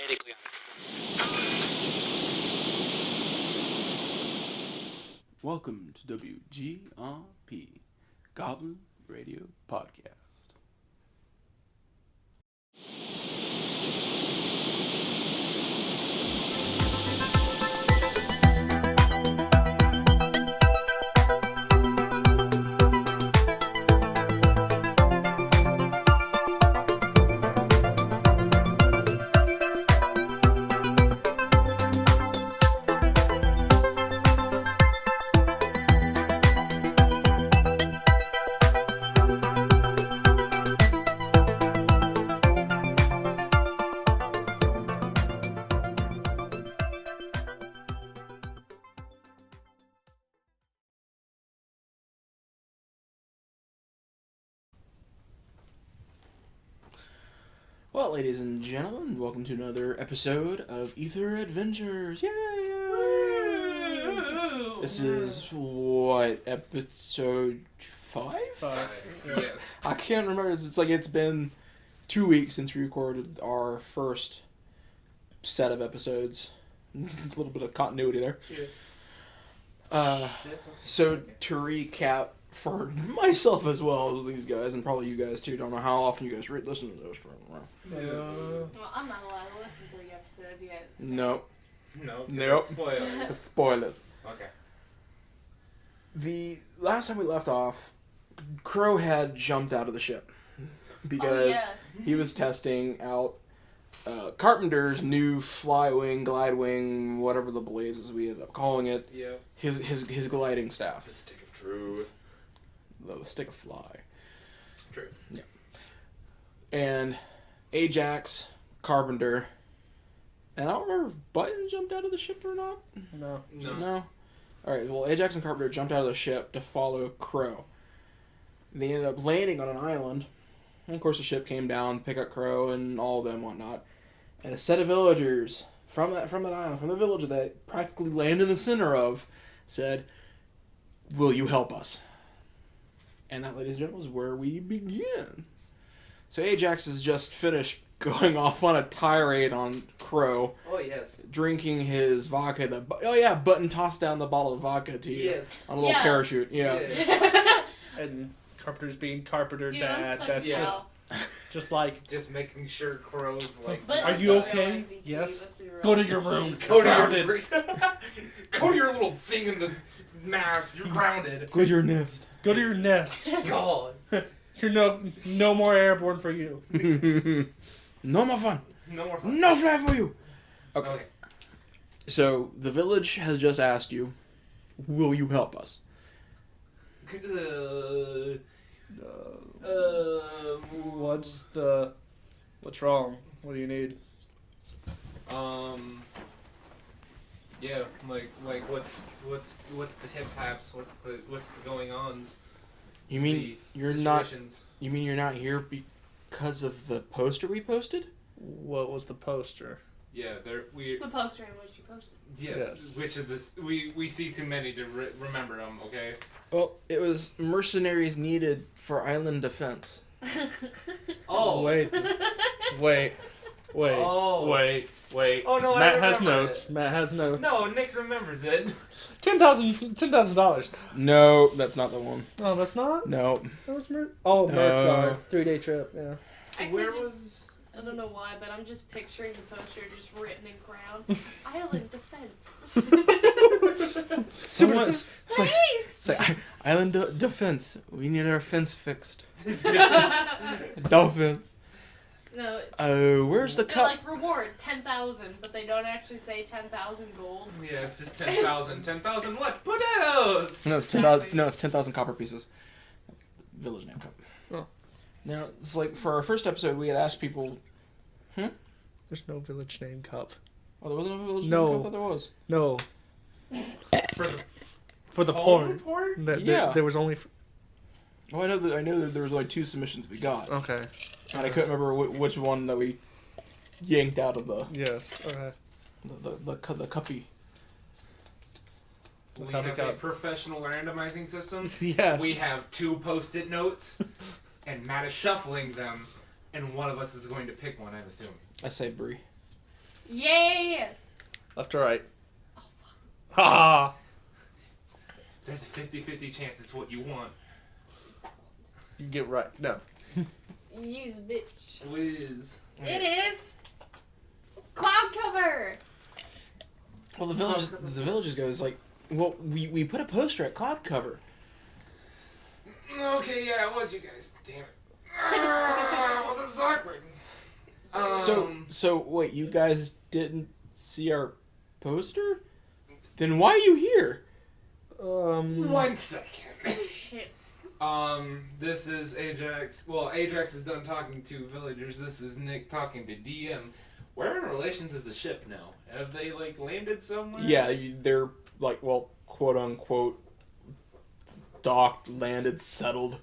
medically Welcome to WGRP, Goblin Radio Podcast. Well, ladies and gentlemen, welcome to another episode of Ether Adventures. Yay! This is, what, episode 5? Yes. I can't remember. It's like it's been 2 weeks since we recorded our first set of episodes. A little bit of continuity there. So, to recap, for myself as well as these guys, and probably you guys too, don't know how often you guys listen to those. Well, I'm not allowed to listen to the episodes yet. So. Nope. Nope. Spoilers. Spoil it. Okay. The last time we left off, Crow had jumped out of the ship because he was testing out Carpenter's new Flywing, Glidewing, whatever the blazes we ended up calling it. Yeah. His gliding staff. The stick of truth. The stick of fly. True. Yeah. And Ajax, Carpenter, and I don't remember if Button jumped out of the ship or not. No. Alright, well, Ajax and Carpenter jumped out of the ship to follow Crow. They ended up landing on an island. And of course, the ship came down, pick up Crow and all of them, whatnot. And a set of villagers from that island, from the village that practically landed in the center of, said, "Will you help us?" And that, ladies and gentlemen, is where we begin. So Ajax has just finished going off on a tirade on Crow. Oh, yes. Drinking his vodka. Button tossed down the bottle of vodka to you. Yes. On a little parachute. Yeah. And Carpenter's being Carpenter Dude, dad. That's just like. Just making sure Crow's like. But Are you okay? MVP, Yes. let's be real. Go to your room. Go to your little thing in the mask. You're grounded. Go to your nest. Go to your nest. God. You're no more airborne for you. No more fun. No more fun. No fly for you. Okay. So, the village has just asked you, will you help us? What's wrong? What do you need? Yeah, like what's the hip taps? What's the going ons? You mean you're situations? You mean you're not here because of the poster we posted? What was the poster? Yeah, The poster in which you posted. Yes. Which of this? We see too many to remember them. Okay. Well, it was mercenaries needed for island defense. Oh. Wait. Oh. Wait. Oh no! Matt I has remember notes. it. Matt has notes. No, Nick remembers it. $10,000. No, that's not the one. Oh, that's not. No. That was Merc. Oh, No. Merc 3-day trip. Yeah. I don't know why, but I'm just picturing the poster just written in crown. Island defense. It's like island defense. We need our fence fixed. Dolphins. No. Oh, where's the They're cup? like reward 10,000, but they don't actually say 10,000 gold. Yeah, it's just 10,000. 10,000 what? Potatoes! No, it's 10,000. No, it's 10,000 copper pieces. Village name cup. Oh. Now it's like for our first episode, we had asked people. There's no village name cup. Oh, there wasn't a village No. name cup. I thought there was. No. For the porn. report? Yeah. There was only. Oh, I know that there was only 2 submissions we got, Okay. and I couldn't remember which one that we yanked out of the Yes. Okay. the cuppy. We have a professional randomizing system. Yes. We have 2 post-it notes, and Matt is shuffling them, and one of us is going to pick one, I'm assuming. I say Brie. Yay! Left or right? Ha! There's a 50-50 chance it's what you want. You get right. No. Use bitch. Whiz. It is cloud cover. Well, the villagers goes like, well, we put a poster at cloud cover. Okay, yeah, it was you guys. Damn it. Well, this is awkward. So wait, you guys didn't see our poster? Then why are you here? 1 second. Shit. This is Ajax. Well, Ajax is done talking to villagers. This is Nick talking to DM. Where in relations is the ship now? Have they, like, landed somewhere? Yeah, they're like, well, quote unquote, docked, landed, settled.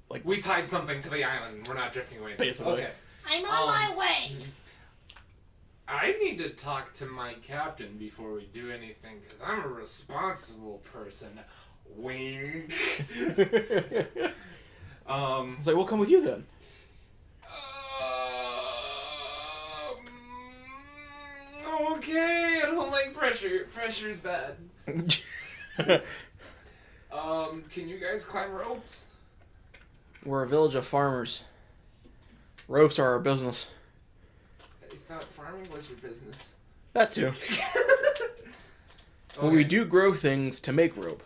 Like, We tied something to the island. We're not drifting away. Basically. Okay. I'm on my way. I need to talk to my captain before we do anything, because I'm a responsible person. Wink. It's like, we'll come with you then. Okay, I don't like pressure. Pressure's bad. Can you guys climb ropes? We're a village of farmers. Ropes are our business. I thought farming was your business. That too. Well, we do grow things to make rope.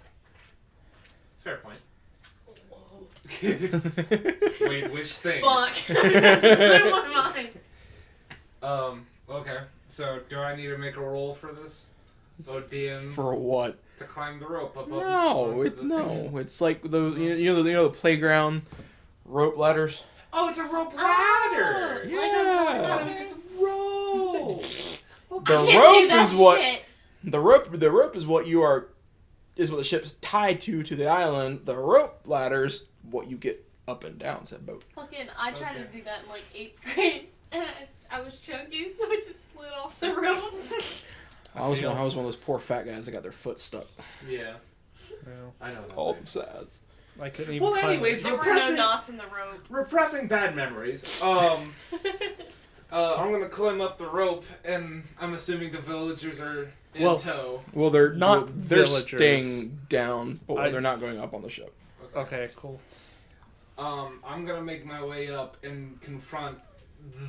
Fair point. Whoa. Wait, which things? Fuck. That's blew my mind. Okay. So, do I need to make a roll for this? Oh, DM. For what? To climb the rope up. No, it's like the playground rope ladders. Oh, it's a rope ladder. Oh, Yeah. I thought it was just a rope. The I can't do rope that is what shit. the rope is what is what the ship's tied to the island. The rope ladder's what you get up and down said boat. Fucking, I tried Okay. to do that in like 8th grade, and I was chunky, so I just slid off the rope. I was one of those poor fat guys that got their foot stuck. Yeah, No. I know that. All thing. the sads. I couldn't even Well, climb anyways, it. There were no knots in the rope. repressing bad memories. I'm gonna climb up the rope, and I'm assuming the villagers are in tow. Well, they're Not they're villagers. staying down, but I- they're not going up on the ship. Okay, cool. I'm gonna make my way up and confront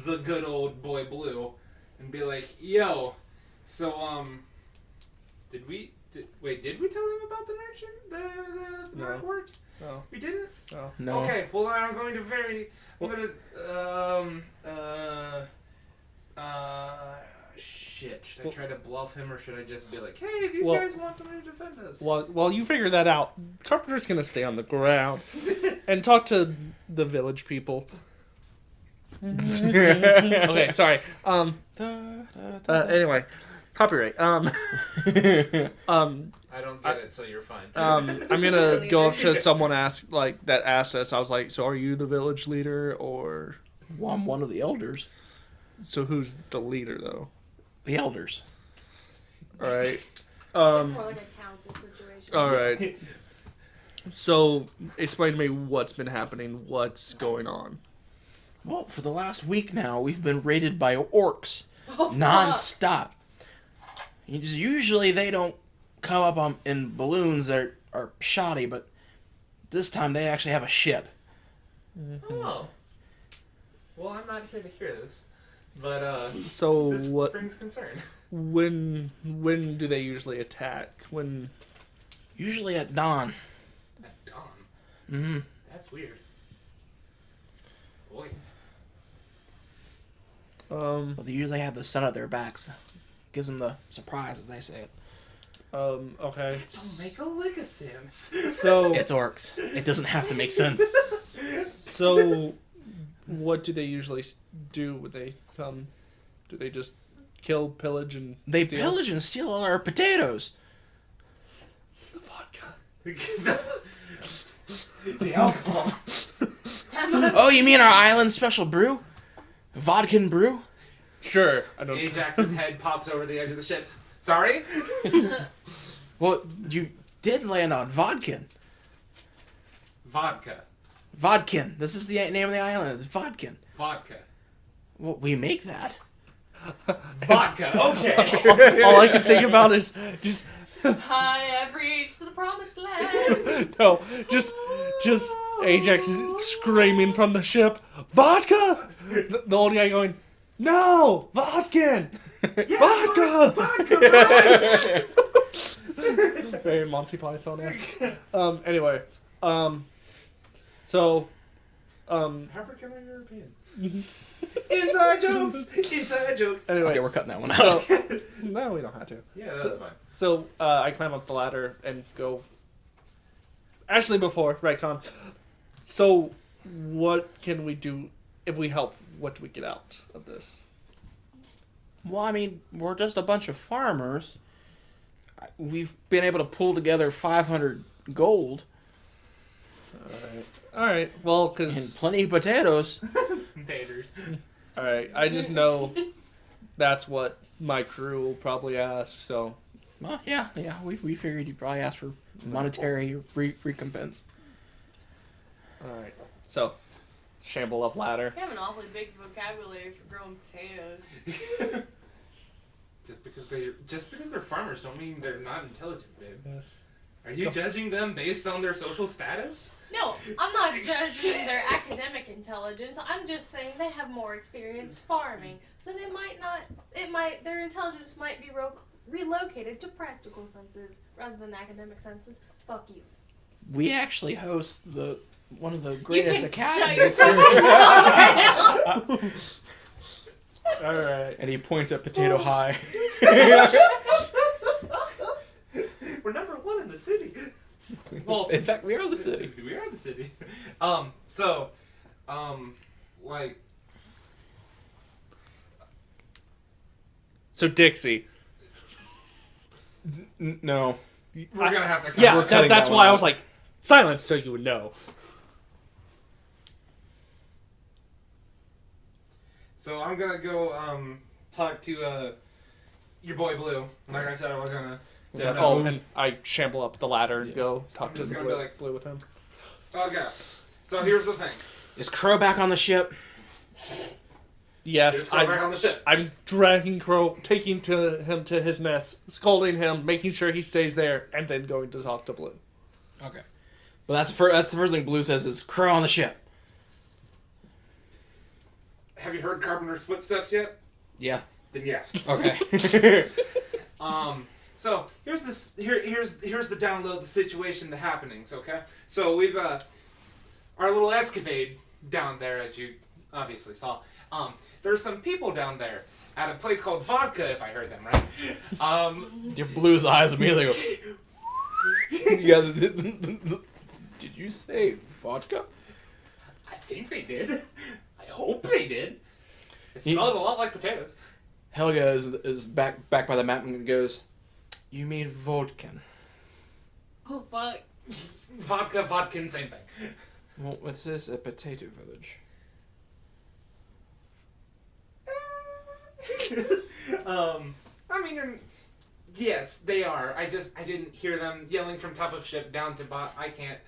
the good old boy Blue, and be like, "Yo, so did we tell him about the merchant? The No. Mark worked? No. We didn't? No. No. Okay, well then I'm going to shit. Should I try to bluff him, or should I just be like, "Hey, these Well- guys want somebody to defend us"? While you figure that out, Carpenter's gonna stay on the ground and talk to the village people. Okay, sorry. Anyway, copyright. I don't get it, so you're fine. I'm gonna go up to someone that asked us. I was like, "So are you the village leader, or Well, I'm one of the elders. so who's the leader though?" The elders. All right. It's more like a council situation. All right. So explain to me what's been happening. What's going on? Well, for the last week now, we've been raided by orcs, Oh, fuck. non-stop. Usually they don't come up in balloons that are shoddy, but this time they actually have a ship. Oh. Well, I'm not here to hear this, but So this what? brings concern. When do they usually attack? When? Usually at dawn. At dawn. Mm-hmm. That's weird. Boy. But they usually have the sun at their backs. Gives them the surprise, as they say it. Okay. Don't make a lick of sense. So It's orcs. It doesn't have to make sense. So, what do they usually do when they come? Do they just kill, pillage, and They steal? pillage and steal all our potatoes. Vodka. The alcohol. That must- Oh, you mean our island special brew? Vodkin brew? Sure. I don't. Ajax's head pops over the edge of the ship. Sorry? Well, you did land on Vodkin. Vodka. Vodkin. This is the name of the island. It's Vodkin. Vodka. Well, we make that. Vodka. Okay. All I can think about is just I have reached the promised land. no, just Ajax screaming from the ship, vodka. The old guy going, no, Vodkin, vodka. Very Monty Python-esque. Anyway, so, African or European? Inside jokes. Inside jokes. Anyway, Okay, we're cutting that one out. so, no, we don't have to. Yeah, that's fine. So I climb up the ladder and go. Actually, before retcon. So, what can we do if we help? What do we get out of this? Well, I mean, we're just a bunch of farmers. We've been able to pull together 500 gold All right. Well, and because plenty of potatoes. Taters. all right, I just know that's what my crew will probably ask. So, Well, yeah, we figured you'd probably ask for monetary recompense. all right. So, shamble up ladder. You have an awfully big vocabulary for growing potatoes. Just because they're farmers don't mean they're not intelligent, babe. Yes. Are you judging them based on their social status? No, I'm not judging their academic intelligence. I'm just saying they have more experience farming, so they might not. Their intelligence might be relocated to practical senses rather than academic senses. Fuck you. We actually host one of the greatest You can academies. shut your fucking mouth right now. All right. And he points at Potato High. We're number one in the city. Well, in fact, we are the city. We are the city. Like, So Dixie. No. we're gonna have to. Yeah, We're cutting that's that why one I out. was like, silence, so you would know. So I'm gonna go talk to your boy Blue. Like I said, I was gonna. Yeah. Yeah. Oh, and I shamble up the ladder and go talk I'm to just the gonna blue, be like- blue with him. Okay. So here's the thing. Is Crow back on the ship? Yes, Go back on the ship. I'm dragging Crow, taking him to his nest, scolding him, making sure he stays there, and then going to talk to Blue. Okay. Well, that's the first thing Blue says is Crow on the ship. Have you heard Carpenter's footsteps yet? Yeah. Then yes. Okay. So here's the download the situation, the happenings. Okay. So we've our little escapade down there, as you obviously saw. There's some people down there at a place called Vodka, if I heard them right. Your Blue's eyes immediately go. Yeah. Did you say vodka? I think they did. I hope they did. It smells a lot like potatoes. Helga is back by the map and goes, "You mean Vodkin?" Oh fuck. Vodka, Vodkin, same thing. Well, what's this? A potato village. I mean, yes, they are. I didn't hear them yelling from top of ship down to bot. I can't.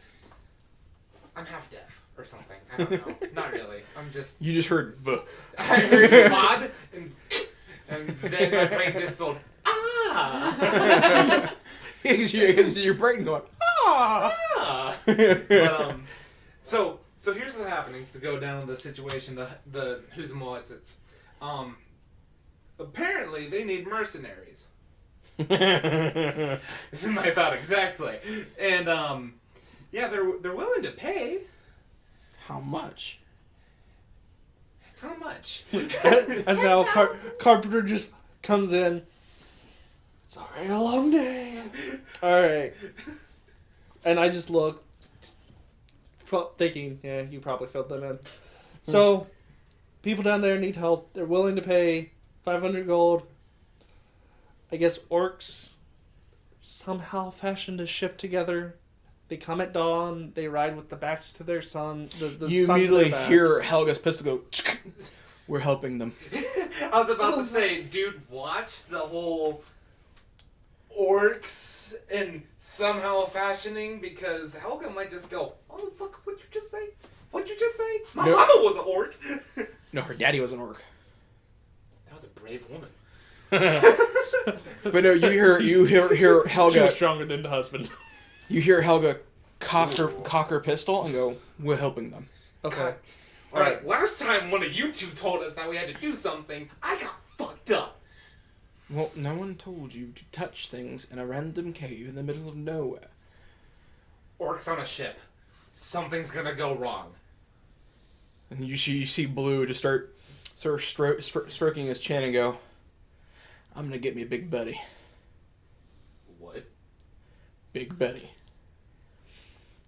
I'm half deaf or something. I don't know. Not really. I'm just. You just heard V. I heard vod and then my brain just filled. Ah. Because your brain going, ah. Ah. But, so here's the happenings to go down the situation. The who's and what's it's. Apparently they need mercenaries. My thought exactly. And yeah, they're willing to pay. How much? How much? As now Carpenter just comes in. It's already a long day. Alright. And I just look, thinking, yeah, you probably filled them in. So, people down there need help. They're willing to pay 500 gold. I guess Orks somehow fashioned a ship together. They come at dawn. They ride with the backs to their sun. The You sun to immediately their hear backs. Helga's pistol go, "We're helping them." I was about to say, dude, watch the whole Orks and somehow fashioning, because Helga might just go, "Oh the fuck, what'd you just say? What'd you just say? My No. mama was an orc." No, her daddy was an orc. That was a brave woman. But no, you hear She was Helga. stronger than the husband. You hear Helga cock her pistol and go, "We're helping them." Okay. Alright, last time one of you two told us that we had to do something, I got fucked up. Well, no one told you to touch things in a random cave in the middle of nowhere. Orcs on a ship. Something's gonna go wrong. And you see Blue just start stroking his chin and go, "I'm gonna get me a Big Betty." What? Big Betty.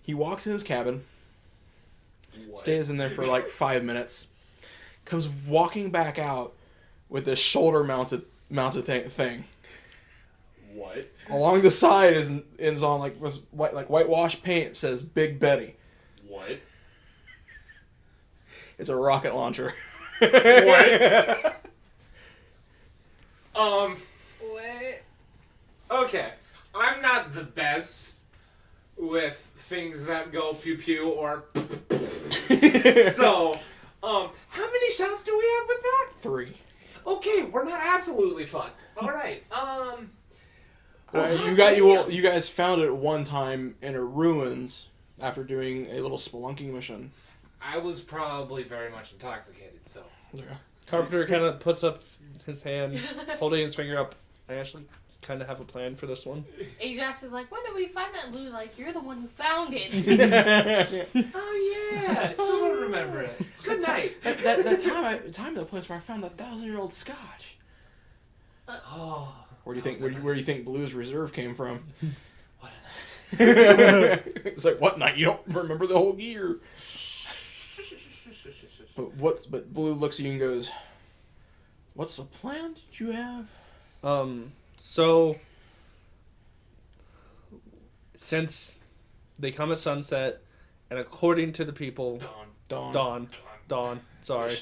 He walks in his cabin, What? stays in there for like 5 minutes, comes walking back out with this shoulder mounted thing. What? Along the side is on like whitewash paint. It says Big Betty. What? It's a rocket launcher. What? What? Okay. I'm not the best with things that go pew pew or so, how many shots do we have with that? 3. Okay, we're not absolutely fucked. Alright, You guys found it at one time in a ruins after doing a little spelunking mission. I was probably very much intoxicated, so. Yeah. Carpenter kind of puts up his hand, holding his finger up. I actually kind of have a plan for this one. Ajax is like, when did we find that? Blue's like, you're the one who found it. Oh yeah, I still don't remember it. Good night. that time the place where I found that 1,000-year-old scotch. Oh. Where do you think Blue's reserve came from? What a night. It's like, what night? You don't remember the whole year. But Blue looks at you and goes, "What's the plan that you have?" So since they come at sunset, and according to the people, dawn. Sorry.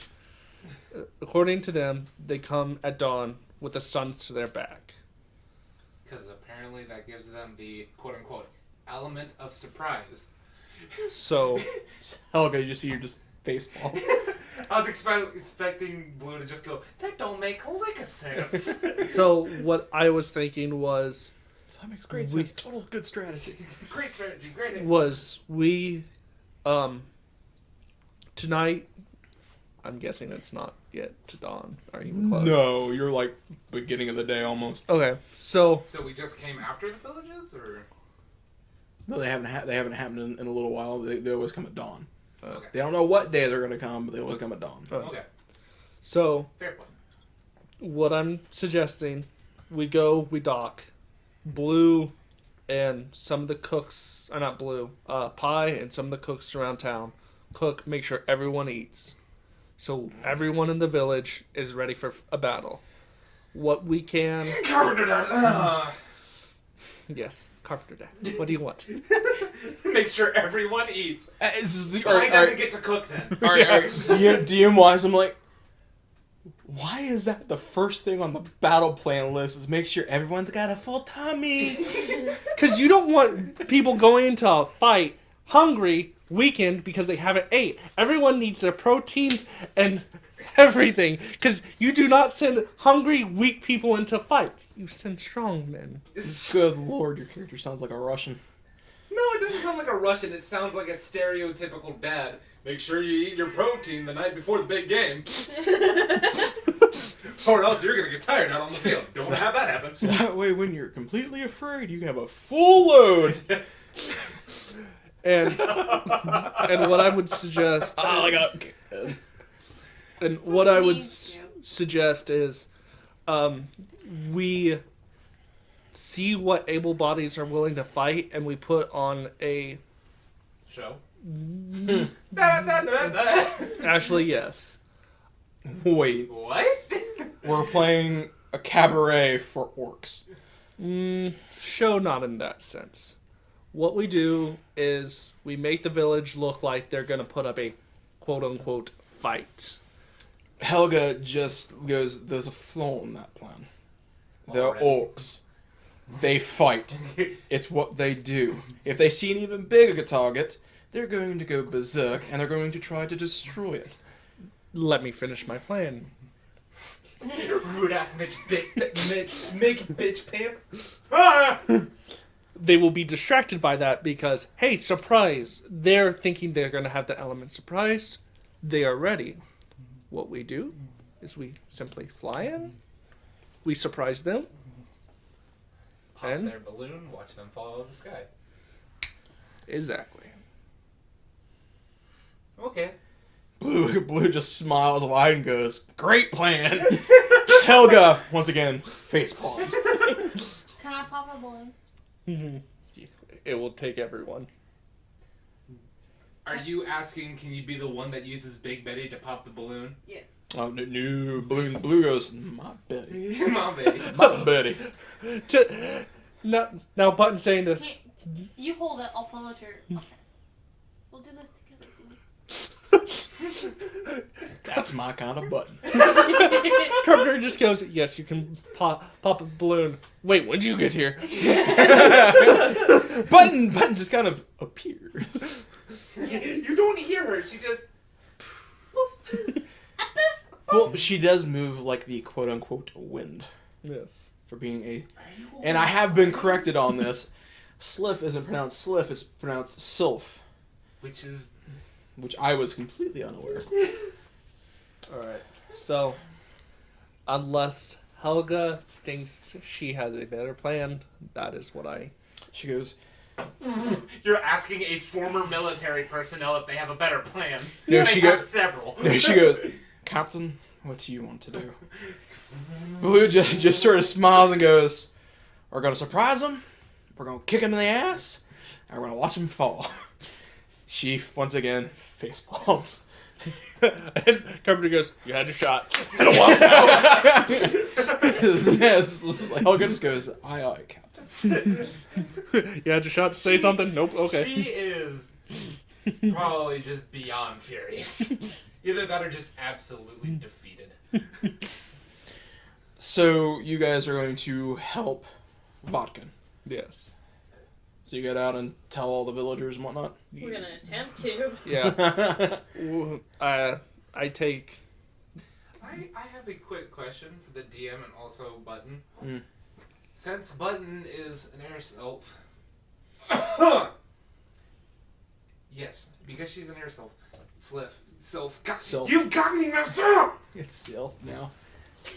According to them, they come at dawn with the sun to their back. Because apparently that gives them the quote-unquote element of surprise. So Helga, you see, you're just baseball. I was expecting Blue to just go, that don't make a lick of sense. So what I was thinking was, That makes great sense. Total good strategy. Great strategy, great idea. was we, tonight, I'm guessing it's not yet to dawn, or even close. No, you're like beginning of the day almost. Okay, so So we just came after the villages, or? No, they haven't happened in a little while. They always come at dawn. Okay. They don't know what day they're gonna come, but they always come at dawn. Okay. So Fair point. what I'm suggesting, we dock. Blue and some of the cooks, or not Blue, Pie and some of the cooks around town cook, make sure everyone eats. So everyone in the village is ready for a battle. What we can... Yes, Carpenter Dad. What do you want? Make sure everyone eats. Pie Pie doesn't get to cook then. All right. DM wise, I'm like, why is that the first thing on the battle plan list? Is make sure everyone's got a full tummy. Because you don't want people going into a fight hungry, weakened, because they haven't ate. Everyone needs their proteins and everything. Because you do not send hungry, weak people into fights. You send strong men. Good lord, your character sounds like a Russian. No, it doesn't sound like a Russian. It sounds like a stereotypical dad. Make sure you eat your protein the night before the big game. Or else you're going to get tired out on the field. Don't want to have that happen. So that way, when you're completely afraid, you have a full load. And what I would suggest... And what I would suggest is we see what able bodies are willing to fight, and we put on a... Show? Actually, yes. Wait, What? we're playing a cabaret for orcs. Show not in that sense. What we do is we make the village look like they're going to put up a quote-unquote fight. Helga just goes, there's a flaw in that plan. They're Already. orcs. They fight. It's what they do. If they see an even bigger target, they're going to go berserk and they're going to try to destroy it. Let me finish my plan. Rude ass bitch pants. Ah! They will be distracted by that because, hey, surprise! They're thinking they're going to have the element surprise. They are ready. What we do is we simply fly in. We surprise them. Pop And? their balloon, watch them fall out of the sky. Exactly. Okay. Blue just smiles wide and goes, "Great plan." Helga, once again, face palms. Can I pop a balloon? It will take everyone. Are you asking, can you be the one that uses Big Betty to pop the balloon? Yes. Oh, no. Blue goes, "My Betty. Mom, baby. My Betty." Now, Button saying this. You hold it, I'll pull it here. Okay. We'll do this together. That's my kind of button. Carpenter just goes, yes, you can pop a balloon. Wait, when did you get here? Button just kind of appears. You don't hear her. She just... Well, she does move like the quote-unquote wind. Yes. For being a... And I have been corrected on this. Sliff isn't pronounced Sliff, it's pronounced Sylph. Which is... Which I was completely unaware. Alright. So, unless Helga thinks she has a better plan, that is what I... She goes... You're asking a former military personnel if they have a better plan. No, They she have goes- several. No, she goes, "Captain, what do you want to do?" Blue just sort of smiles and goes, "We're going to surprise him, we're going to kick him in the ass, and we're going to watch him fall." She, once again, face palms. And Carpenter goes, you had your shot. And it walks out. Helga just goes, "Aye, Captain." You had your shot to say something? Nope, okay. She is probably just beyond furious. Either that or just absolutely defeated. So, you guys are going to help Vodkin. Yes. So you get out and tell all the villagers and whatnot? We're gonna attempt to. Yeah. I take... I have a quick question for the DM and also Button. Mm. Since Button is an air self... Yes, because she's an air self. Sylph. God, Sylph. You've got me messed up! It's Sylph now.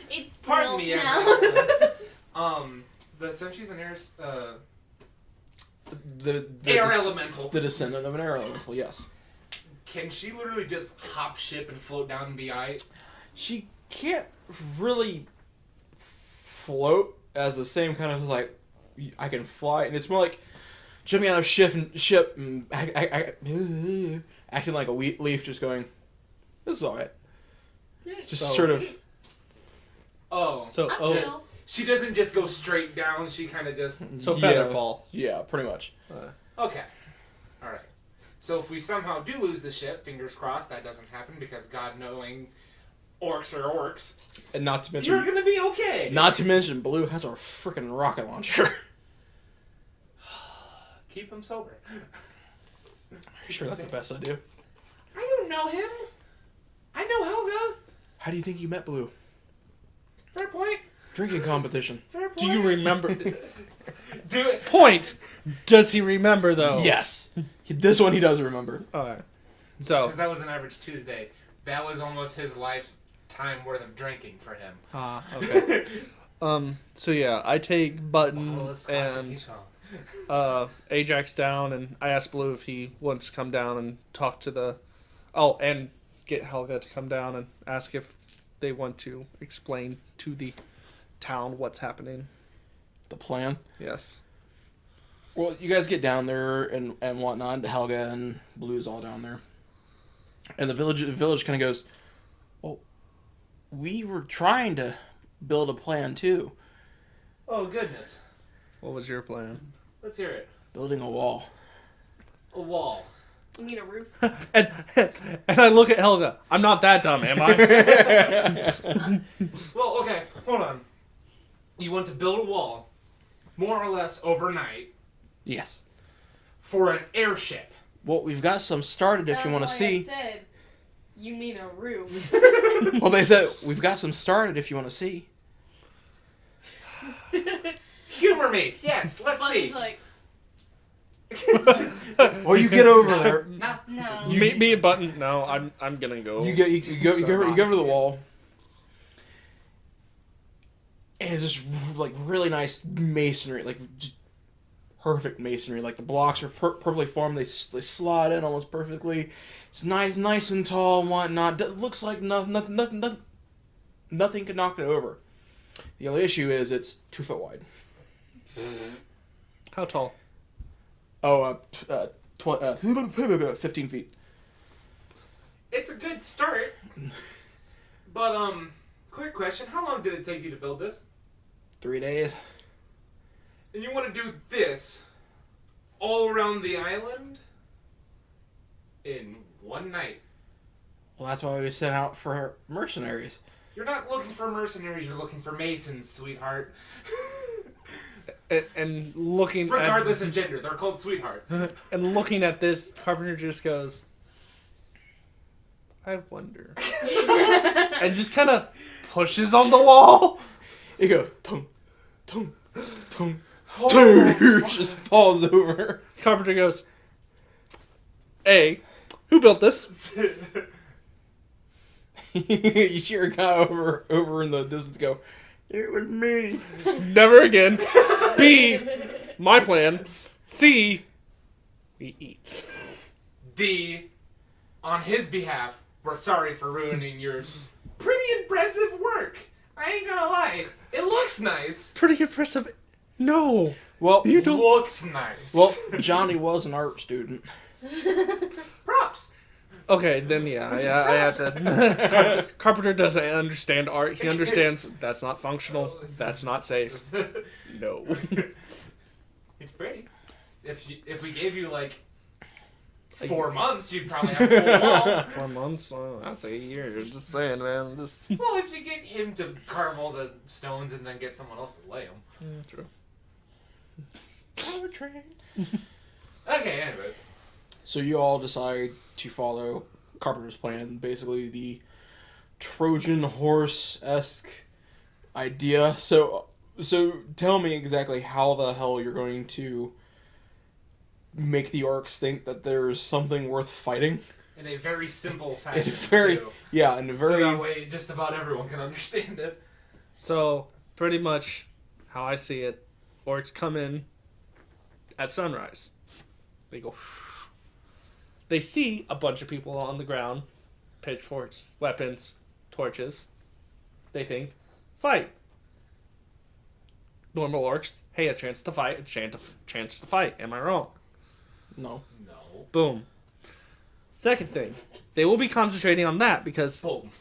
It's Pardon me, now. everyone. But since she's an air... The air elemental. The descendant of an air elemental, yes. Can she literally just hop ship and float down and be aight? She can't really float as the same kind of like I can fly, and it's more like jumping out of ship and acting like a leaf, just going, "This is alright." Just So- sort of. Oh. So, I'm chill. She doesn't just go straight down, she kind of just... So yeah, feather fall. Yeah, pretty much. Okay. Alright. So if we somehow do lose the ship, fingers crossed that doesn't happen because God knowing orcs are orcs. And not to mention, You're gonna be okay! not to mention, Blue has a freaking rocket launcher. Keep him sober. Pretty sure that's the best idea. I don't know him. I know Helga. How do you think you met Blue? Fair point. Drinking competition. Fair point. Do you remember... Do it. Point! Does he remember, though? Yes. This one he does remember. Alright. So... Because that was an average Tuesday. That was almost his lifetime worth of drinking for him. Ah, okay. So yeah, I take Button Bottle of scotch and he's gone. Ajax down, and I ask Blue if he wants to come down and talk to the... Oh, and get Helga to come down and ask if they want to explain to the town what's happening. The plan. Yes. Well, you guys get down there and whatnot. Helga and Blue's all down there. And the village kind of goes, "Well, we were trying to build a plan too. Oh, goodness. What was your plan? Let's hear it. Building a wall." A wall. You mean a roof? And I look at Helga. I'm not that dumb, am I? Well, okay, hold on. You want to build a wall, more or less overnight, Yes. for an airship. Well, we've got some started if you want to see. I said You mean a roof. Well, they said, we've got some started if you want to see. Humor me. Yes, let's see. Button's like, Well, you get over there. no. Me and Button. No, I'm gonna go. You go over to the wall. And it's just like really nice masonry, like just perfect masonry. Like the blocks are perfectly formed. They slot in almost perfectly. It's nice and tall and whatnot. It looks like nothing could knock it over. The only issue is it's 2 foot wide. How tall? 15 feet. It's a good start. But, quick question. How long did it take you to build this? 3 days. And you want to do this all around the island in one night? Well, that's why we sent out for mercenaries. You're not looking for mercenaries, you're looking for masons, sweetheart. And looking Regardless of gender, they're called sweetheart. and looking at this, Carpenter just goes, I wonder. And just kind of pushes on the wall. You go, tung, tung, tung, tung, just falls over. Carpenter goes, A, who built this? You hear a guy over in the distance go, it was me. Never again. B, my plan. C, he eats. D, on his behalf, we're sorry for ruining your pretty impressive work. I ain't gonna lie, it looks nice. Pretty impressive. No. Well, You don't. Looks nice. well, Johnny was an art student. Props. Okay, then I have to. Carpenter doesn't understand art. He understands that's not functional. That's not safe. No. It's pretty. If we gave you like 4 months, you'd probably have a full wall. 4 months? Oh, that's a year. Just saying, man. Just Well, if you get him to carve all the stones and then get someone else to lay them. true. Okay, anyways. So you all decide to follow Carpenter's plan, basically the Trojan horse-esque idea. So tell me exactly how the hell you're going to make the orcs think that there's something worth fighting. In a very simple fashion, too. Yeah, in a very... So that way just about everyone can understand it. So, pretty much how I see it, orcs come in at sunrise. They go... They see a bunch of people on the ground, pitchforks, weapons, torches. They think, fight. Normal orcs, hey, a chance to fight, chance to fight. Am I wrong? No. No. Boom. Second thing, they will be concentrating on that because Boom.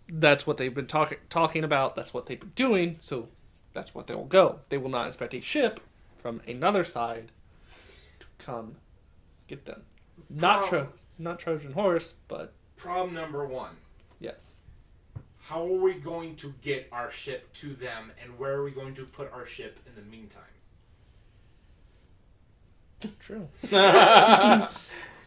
that's what they've been talking about. That's what they've been doing. So that's what they will go. They will not expect a ship from another side to come get them. Not Trojan horse, but Problem number 1. yes. How are we going to get our ship to them, and where are we going to put our ship in the meantime? True.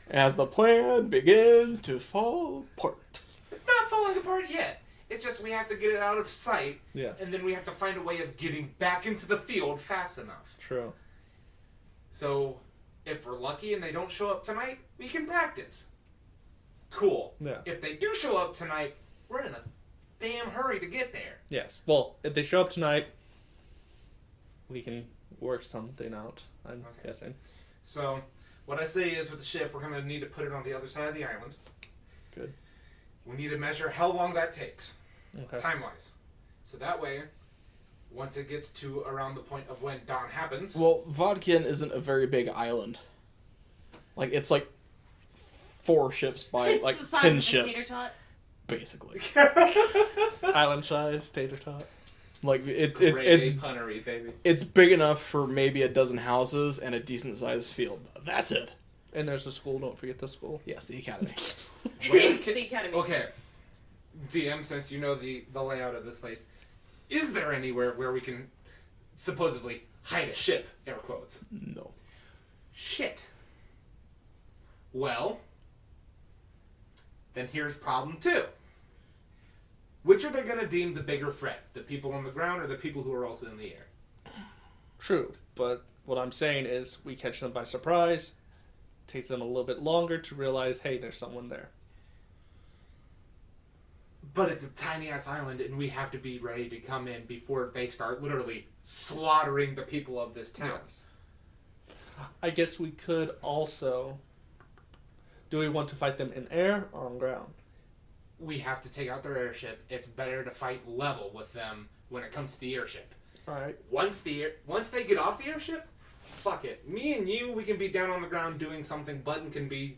As the plan begins to fall apart. It's not falling apart yet. It's just we have to get it out of sight, Yes. and then we have to find a way of getting back into the field fast enough. True. So, if we're lucky and they don't show up tonight, we can practice. Cool. Yeah. If they do show up tonight, we're in a damn hurry to get there. Yes. Well, if they show up tonight, we can work something out. I'm guessing. So, what I say is with the ship, we're going to need to put it on the other side of the island. Good. We need to measure how long that takes, Okay. time-wise. So that way, once it gets to around the point of when dawn happens... Well, Vodkin isn't a very big island. Like, it's like 4 ships by It's like the size 10 of a ships. tater tot. Basically. Island size, tater tot. Like, it's punnery, baby. it's big enough for maybe a dozen houses and a decent-sized field. That's it. And there's a school. Don't forget the school. Yes, the academy. The academy. Okay. DM, since you know the layout of this place, is there anywhere where we can supposedly hide a ship, air quotes? No. Shit. Well, then here's problem 2. Which are they going to deem the bigger threat? The people on the ground or the people who are also in the air? True, but what I'm saying is we catch them by surprise. Takes them a little bit longer to realize, hey, there's someone there. But it's a tiny-ass island, and we have to be ready to come in before they start literally slaughtering the people of this town. Yes. I guess we could also... Do we want to fight them in air or on ground? We have to take out their airship. It's better to fight level with them when it comes to the airship. Alright. Once they get off the airship, fuck it. Me and you, we can be down on the ground doing something. Button can be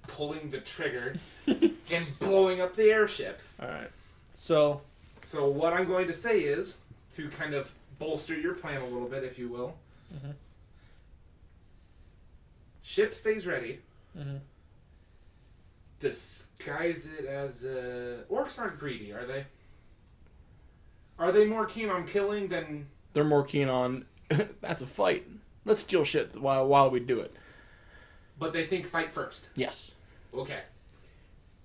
pulling the trigger and blowing up the airship. Alright. So what I'm going to say is, to kind of bolster your plan a little bit, if you will, ship stays ready. Disguise it as orcs aren't greedy, are they? Are they more keen on killing than... They're more keen on, that's a fight. Let's steal shit while we do it. But they think fight first. Yes. Okay.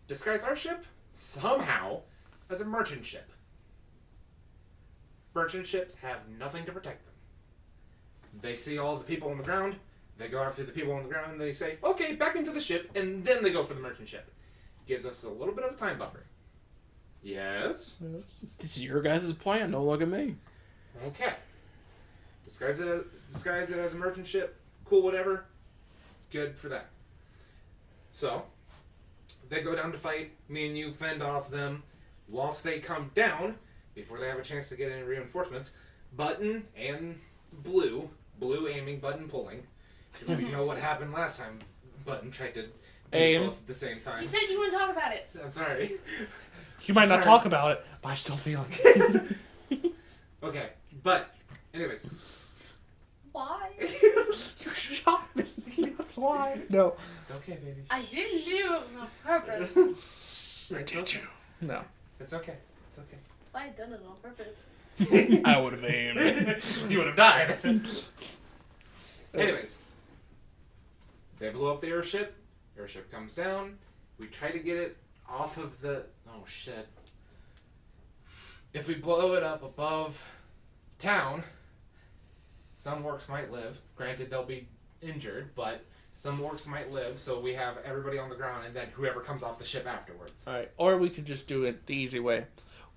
Disguise our ship, somehow, as a merchant ship. Merchant ships have nothing to protect them. They see all the people on the ground, they go after the people on the ground, and they say, okay, back into the ship, and then they go for the merchant ship. Gives us a little bit of a time buffer. Yes? This is your guys' plan, don't look at me. Okay. Disguise it as a merchant ship, cool, whatever. Good for that. So, they go down to fight, me and you fend off them. Whilst they come down, before they have a chance to get any reinforcements, Button and Blue aiming, Button pulling. Because we know what happened last time. Button tried to do Aim. both at the same time. You said you wouldn't talk about it. I'm sorry. you might not Sorry. talk about it, but I still feel it. Okay, but, anyways. Why? You shot me. That's why. No. It's okay, baby. I didn't do it on purpose. Did you? No. It's okay. It's okay. If I had done it on purpose. I would have aimed. You would have died. Anyways. They blow up the airship. Airship comes down. We try to get it off of the... Oh, shit. If we blow it up above town, some orcs might live. Granted, they'll be injured, but some orcs might live, so we have everybody on the ground, and then whoever comes off the ship afterwards. Alright, or we could just do it the easy way.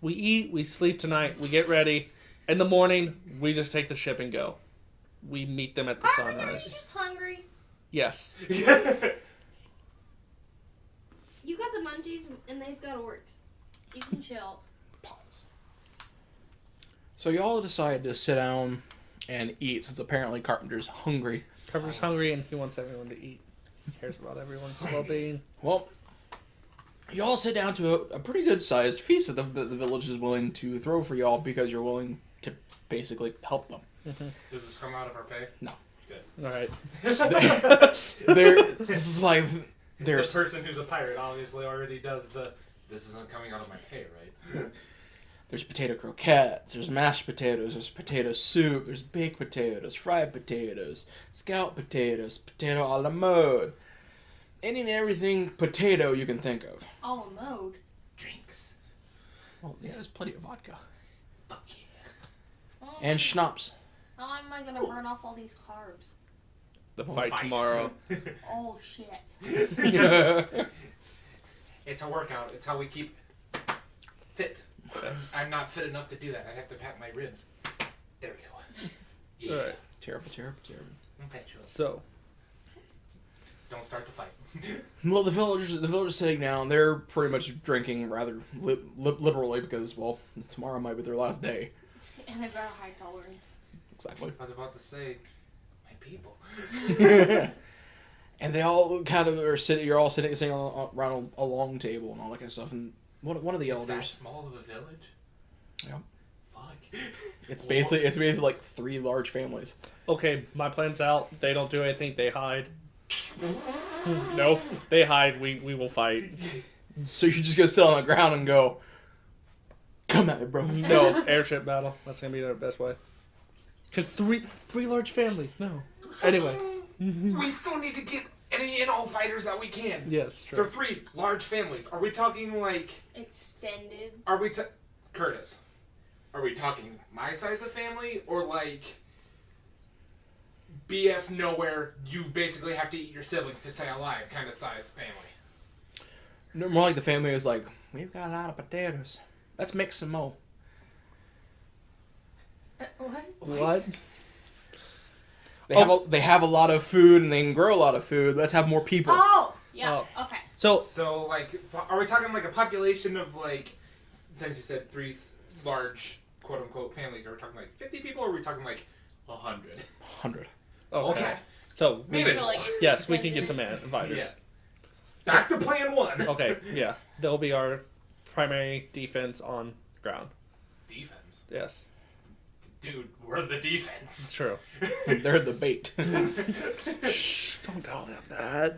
We eat, we sleep tonight, we get ready. In the morning, we just take the ship and go. We meet them at the Are you sunrise. just hungry? Yes. You got the munchies and they've got orcs. You can chill. Pause. So y'all decide to sit down and eat, since apparently Carpenter's hungry. Carpenter's hungry and he wants everyone to eat. He cares about everyone's well-being. Well, y'all sit down to a pretty good-sized feast that the village is willing to throw for y'all because you're willing to basically help them. Does this come out of our pay? No. Good. Alright. This is like... The There's person who's a pirate obviously already does the... This isn't coming out of my pay, right? There's potato croquettes, there's mashed potatoes, there's potato soup, there's baked potatoes, fried potatoes, scalloped potatoes, potato a la mode. Any and everything potato you can think of. A la mode. Drinks. Well, yeah, there's plenty of vodka. Fuck yeah. Oh, And schnapps. how am I gonna burn off all these carbs? The We'll fight tomorrow. Oh shit. It's a workout. It's how we keep fit. Yes. I'm not fit enough to do that. I have to pat my ribs. There we go. Yeah. Alright. Terrible. Okay, sure. So, Don't start the fight. Well, the villagers sitting down, they're pretty much drinking rather liberally because, well, tomorrow might be their last day. And I've got a high tolerance. Exactly. I was about to say, my people. And they all kind of are sitting. You're all sitting around a long table and all that kind of stuff. And one of the It's that elders. small of a village? Yeah. Fuck. It's basically like 3 large families. okay, my plan's out. They don't do anything. They hide. No, they hide. We will fight. So you're just gonna sit on the ground and go, "Come at me, bro." No, airship battle. That's gonna be the best way. Cause three large families. No. Anyway. We still need to get any and all fighters that we can. Yes, They're true. 3 large families. Are we talking like... Extended. Are we... Curtis, are we talking my size of family or like... BF nowhere, you basically have to eat your siblings to stay alive kind of size family? No, more like the family is like, we've got a lot of potatoes. Let's make some more. What? What? They have a lot of food and they can grow a lot of food. Let's have more people. Oh, yeah. Okay. So like, are we talking like a population of like, since you said 3 large quote unquote families, are we talking like 50 people or are we talking like 100? 100. Okay. So, Manageable. yes, we can get some inviters. Yeah. Back to plan 1. Okay, yeah. They'll be our primary defense on ground. Defense? Yes. Dude, we're the defense. True. They're the bait. Shh, don't tell them that.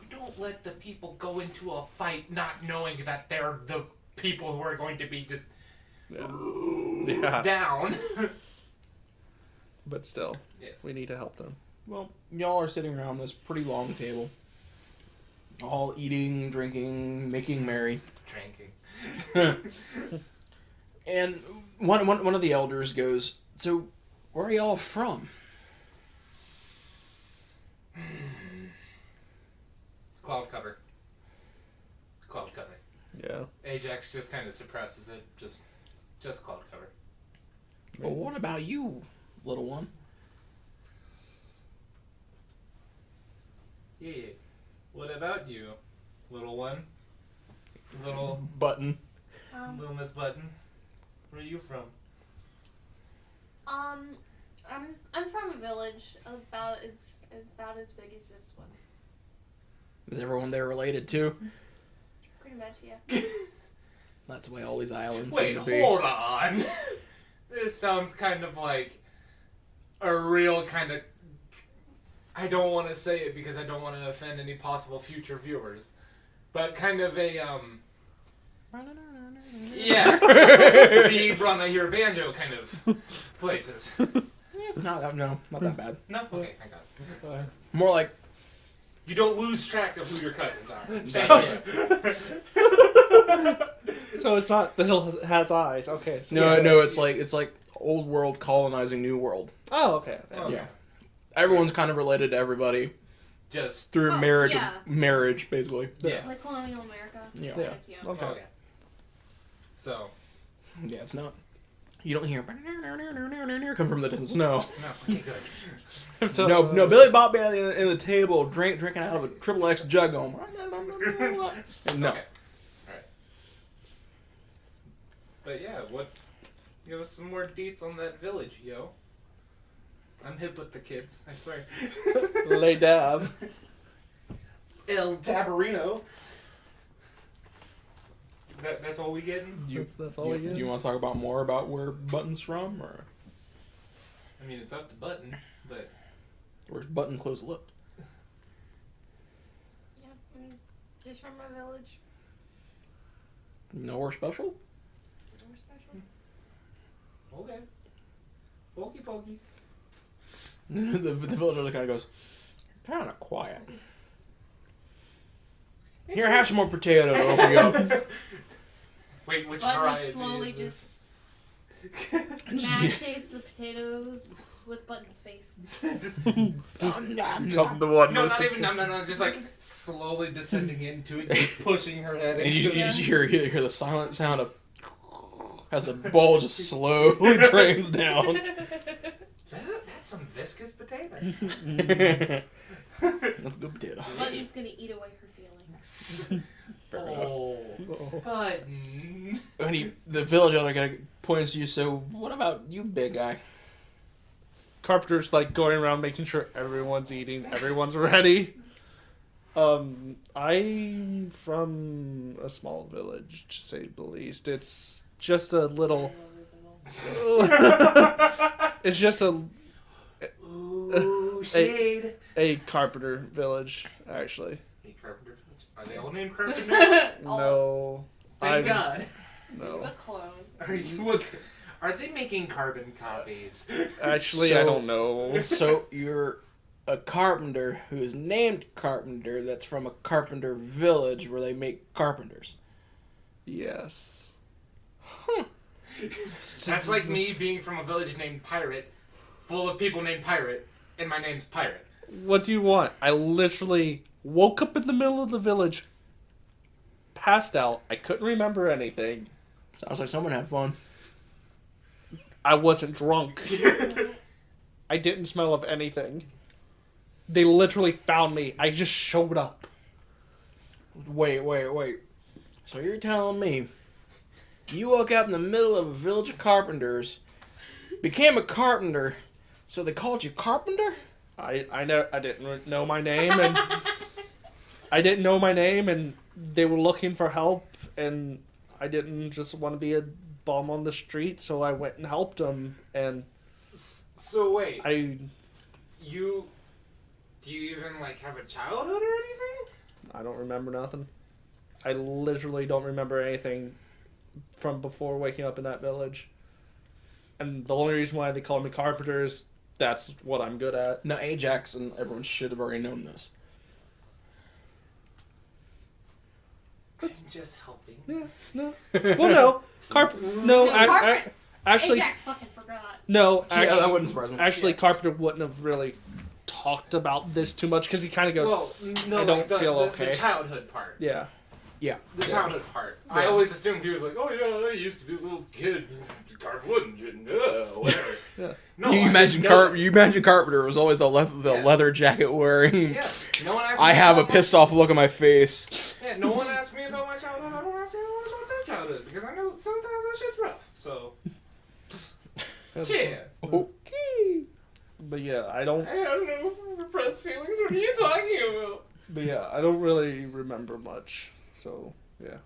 We don't let the people go into a fight not knowing that they're the people who are going to be just Yeah. down. But still, Yes. we need to help them. Well, y'all are sitting around this pretty long table. All eating, drinking, making merry. Drinking. And one of the elders goes, "So, where are y'all from?" Cloud cover. Cloud cover. Yeah. Ajax just kind of suppresses it. Just cloud cover. Well, what about you, little one? Yeah. What about you, little one? Little Button. Miss Button. Where are you from? I'm from a village about as big as this one. Is everyone there related to? Pretty much, yeah. That's the way all these islands Wait, seem to be. hold on. This sounds kind of like a real kind of... I don't want to say it because I don't want to offend any possible future viewers. But kind of a, yeah. The Run I Hear Banjo kind of places. No, not that bad. No? Okay, thank God. More like, You don't lose track of who your cousins are. Thank you. So it's not the hill has eyes. Okay. So no, it's like old world colonizing new world. Oh, okay. Okay. Yeah. Everyone's kind of related to everybody Just... through Oh, marriage, yeah. basically. Yeah. Like colonial America. Yeah. Yeah. Yeah. Okay. Okay. So... Yeah, it's not. You don't hear come from the distance. No, No, okay, good. So, no. Billy Bob in the table, drinking out of a triple X jug, going. No. Okay. Alright. But yeah, give us some more deets on that village, yo. I'm hip with the kids, I swear. lay dab. El Tabarino. That's all we getting? That's all we get. You want to talk about more about where Button's from, or I mean, it's up to Button, but... where's Button close-lipped? Yeah. Just from my village. Nowhere special? More special. Okay. Pokey pokey. the villager kind of goes, kind of quiet. Here, have some more potato to open you up. Wait, which Button variety slowly is mashes the potatoes with Button's face. Come the one. No, with not the- even no, just like slowly descending into it, just pushing her head And into you it. just hear the silent sound of as the bowl just slowly drains down. That's some viscous potato. That's a good potato. Button's gonna eat away her feelings. Fair enough. Oh, Button. And the village owner kind of points to you. So, what about you, big guy? Carpenter's like going around making sure everyone's eating, everyone's ready. I'm from a small village, to say the least. It's just a little. It's just Ooh, shade. a carpenter village, actually. Hey, Carpenter Village. Are they all named Carpenter? No. Thank God. No. A clone. Are they making carbon copies? Actually, So- I don't know. So you're a carpenter who is named Carpenter that's from a carpenter village where they make carpenters. Yes. That's like me being from a village named Pirate, full of people named Pirate, and my name's Pirate. What do you want? I literally woke up in the middle of the village, passed out. I couldn't remember anything. Sounds like someone had fun. I wasn't drunk. I didn't smell of anything. They literally found me. I just showed up. Wait. So you're telling me you woke up in the middle of a village of carpenters, became a carpenter, so they called you Carpenter? I didn't know my name, and I didn't know my name, and they were looking for help, and I didn't just want to be a bum on the street, so I went and helped them, and So wait, do you even like have a childhood or anything? I don't remember nothing. I literally don't remember anything from before waking up in that village. And the only reason why they call me Carpenter is that's what I'm good at. Now, Ajax and everyone should have already known this. I'm just helping. Yeah, no. Well, no. Actually, Ajax fucking forgot. no. Yeah, that Actually, wouldn't surprise me. actually, Carpenter wouldn't have really talked about this too much because he kind of goes, Well, no, I don't feel okay. The childhood part. yeah. The childhood part. Yeah. I always assumed he was like, oh yeah, I used to be a little kid, carve wood and whatever. Yeah. No, you I imagine didn't know you imagine Carpenter was always the leather jacket wearing. Yeah, no one asked me I have a about pissed off look on my face. Yeah, no one asked me about my childhood. I don't ask anyone about their childhood because I know sometimes that shit's rough. So yeah, Okay. But yeah, I don't. I have no repressed feelings. What are you talking about? But yeah, I don't really remember much. So yeah.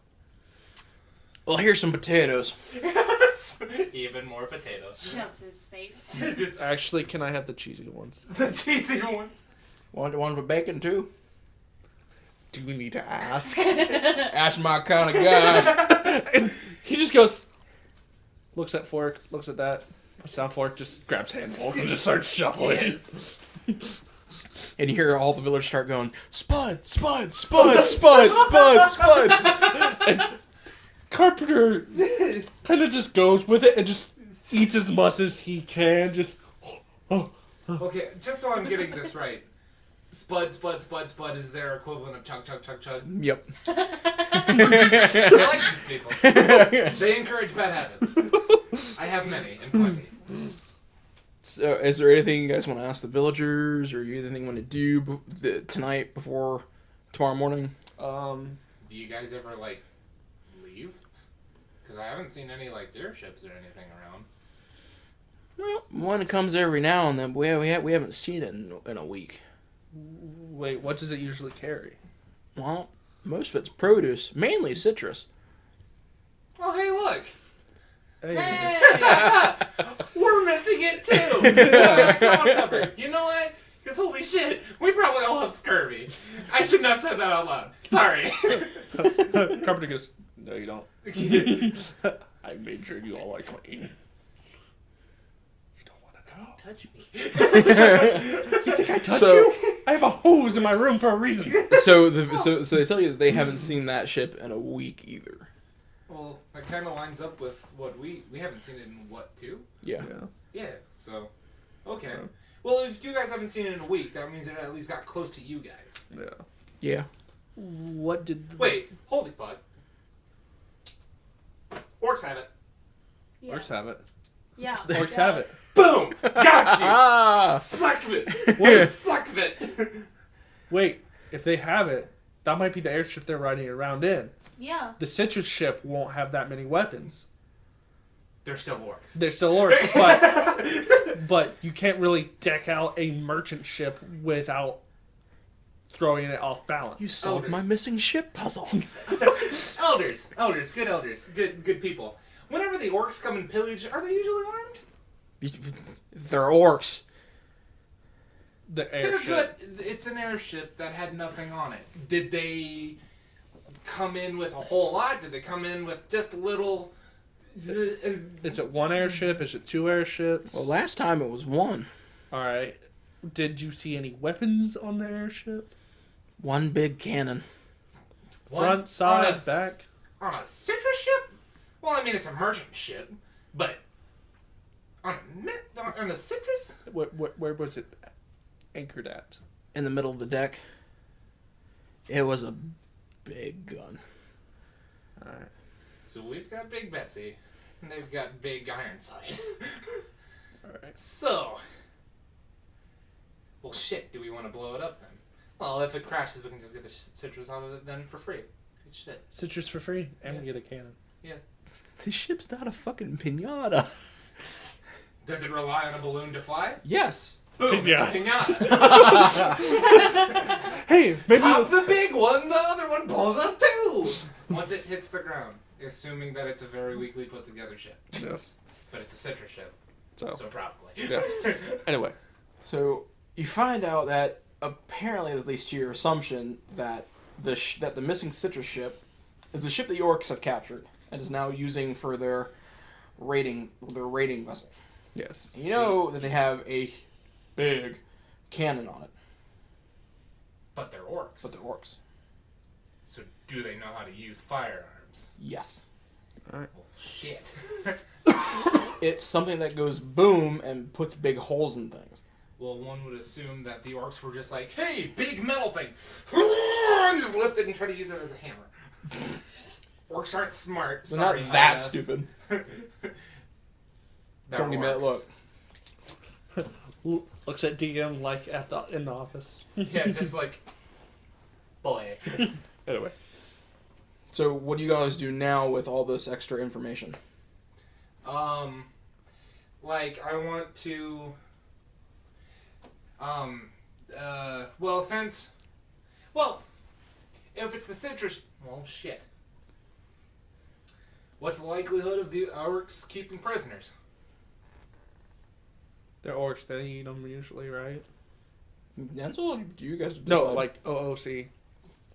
Well, here's some potatoes. Even more potatoes. Shoves his face. Actually, can I have the cheesy ones? The cheesy ones. Want one with bacon too? Do we need to ask? That's my kind of guy. And he just goes, looks at fork, looks at that, puts down fork, just grabs handfuls and just starts shuffling. Yes. And you hear all the villagers start going, Spud, Spud, Spud, Spud, Spud, Spud. And Carpenter kind of just goes with it and just eats as much as he can. Just Okay, just so I'm getting this right. Spud is their equivalent of chug, chug, chug, chug. Yep. I like these people. They encourage bad habits. I have many and plenty. So, is there anything you guys want to ask the villagers, or anything you want to do tonight before tomorrow morning? Do you guys ever like leave? Because I haven't seen any like airships or anything around. Well, one comes every now and then, but we haven't seen it in a week. wait, what does it usually carry? Well, most of it's produce, mainly citrus. Oh, hey, look. Hey! We're missing it too. Come on, cover. You know what? Because holy shit, we probably all have scurvy. I shouldn't have said that out loud. Sorry. Carpenter goes, no, you don't. I made sure you all are clean. You don't want to know. Touch me. You think I touch you? I have a hose in my room for a reason. So they tell you that they haven't seen that ship in a week either. Well, that kind of lines up with what we haven't seen it in what, 2? Yeah. Yeah. So, okay. Well, if you guys haven't seen it in a week, that means it at least got close to you guys. Yeah. Yeah. What did... Wait, holy fuck. Orcs have it. Yeah. Orcs have it. Yeah. Orcs have it. Boom! Got you! Ah! Suck it! Suck it! Wait, if they have it, that might be the airship they're riding around in. Yeah. The citrus ship won't have that many weapons. They're still orcs. They're still orcs, but you can't really deck out a merchant ship without throwing it off balance. You solved my missing ship puzzle. Elders, good people. Whenever the orcs come and pillage, are they usually armed? They're orcs. The They're airship. good. It's an airship that had nothing on it. Did they come in with a whole lot? Did they come in with just a little? Is it one airship? Is it two airships? Well, last time it was one. All right. Did you see any weapons on the airship? One big cannon. Front, side, back? On a citrus ship? Well, I mean, it's a merchant ship, but on a citrus? Where was it anchored at? In the middle of the deck. It was a big gun. Alright. So we've got Big Betsy, and they've got Big Ironside. Alright. So, well, shit, do we want to blow it up then? Well, if it crashes, we can just get the citrus out of it then for free. Good shit. Citrus for free, and we get a cannon. Yeah. This ship's not a fucking pinata. Does it rely on a balloon to fly? Yes. Boom, Yeah. it's a pinata. Hey, maybe Pop the big one, the other one pulls up too! Once it hits the ground, assuming that it's a very weakly put together ship. Yes. But it's a citrus ship. So probably. yes. Anyway. So you find out that apparently, at least to your assumption, that the missing citrus ship is a ship the Orks have captured and is now using for their raiding vessel. Yes. And you know that they have a big cannon on it. But they're orcs. But they're Orks. So do they know how to use firearms? Yes. Alright. Well, shit. It's something that goes boom and puts big holes in things. Well, one would assume that the orcs were just like, hey, big metal thing! And just lift it and try to use it as a hammer. Orcs aren't smart. They're Sorry, not that Ida. stupid. They're Don't give me that look. orcs. Looks at DM like in the office. Yeah, just like, boy. Anyway. So what do you guys do now with all this extra information? Like, I want to, if it's the citrus, well, shit. What's the likelihood of the orcs keeping prisoners? They're orcs, they eat them usually, right? That's all you guys decide. No, like OOC.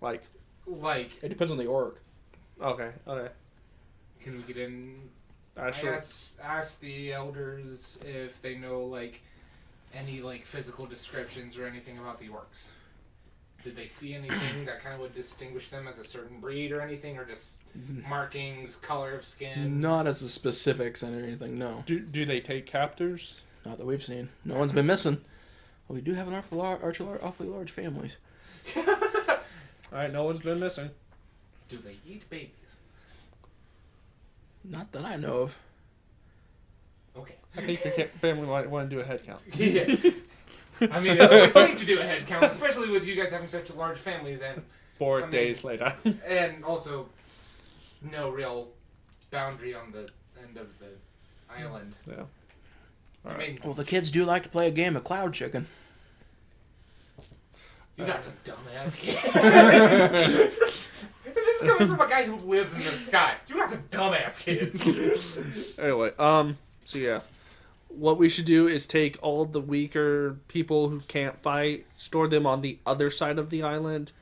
Like, Like, It depends on the orc. okay. can we get in? Actually, Ask the elders if they know, like, any, like, physical descriptions or anything about the orcs. Did they see anything that kind of would distinguish them as a certain breed or anything, or just markings, color of skin? Not as a specifics and anything, no. do they take captors? Not that we've seen. No one's been missing. Well, we do have an awfully large families. Alright, no one's been missing. Do they eat babies? Not that I know of. Okay. I think your family might want to do a head count. Yeah. I mean, it's always safe to do a head count, especially with you guys having such large families and 4 days later. and also no real boundary on the end of the island. Yeah. I mean, Well, the kids do like to play a game of Cloud Chicken. you got some dumbass kids. This is coming from a guy who lives in the sky. You got some dumbass kids. Anyway, so yeah. What we should do is take all the weaker people who can't fight, store them on the other side of the island,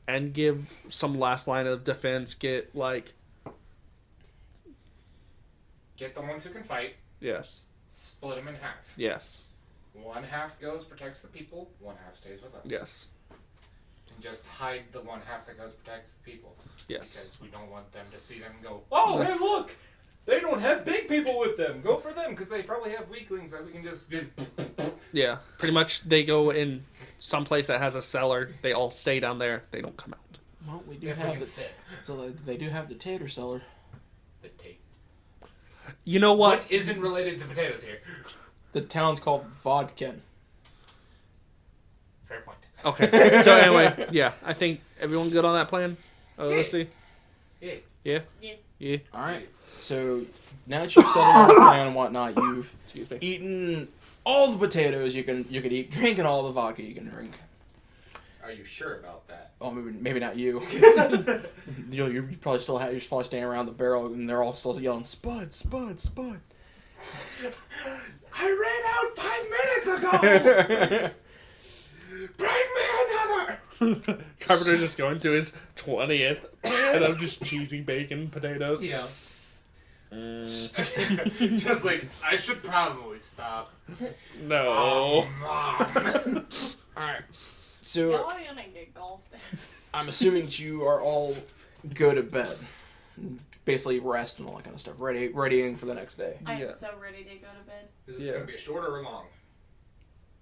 and give some last line of defense. Get the ones who can fight, yes. split them in half. Yes. One half goes, protects the people, one half stays with us. Yes. And just hide the one half that goes, protects the people. Yes. Because we don't want them to see them and go, oh, hey, look! They don't have big people with them. Go for them, because they probably have weaklings that we can just... Yeah. Pretty much they go in some place that has a cellar. They all stay down there. They don't come out. Well, we do If we have can the fit. so they do have the tater cellar. The tape. You know what? What isn't related to potatoes here? The town's called Vodkin. Fair point. Okay. So anyway, yeah. I think everyone good on that plan? Let's see. Yeah. Yeah? Yeah. Yeah. All right. So now that you've settled on the plan and whatnot, you've Excuse me. eaten all the potatoes you could eat, drinking all the vodka you can drink. Are you sure about that? Oh, maybe not you. You're probably staying around the barrel, and they're all still yelling, "Spud, Spud, Spud." I ran out 5 minutes ago! Bring me another! Carpenter just going to his 20th and I'm just cheesy bacon potatoes. Yeah. Just like, I should probably stop. No. Alright. So, Y'all are gonna get gallstones. I'm assuming you are all go to bed. Basically rest and all that kind of stuff. Readying for the next day. I am Yeah. so ready to go to bed. Is this going to be a short or a long?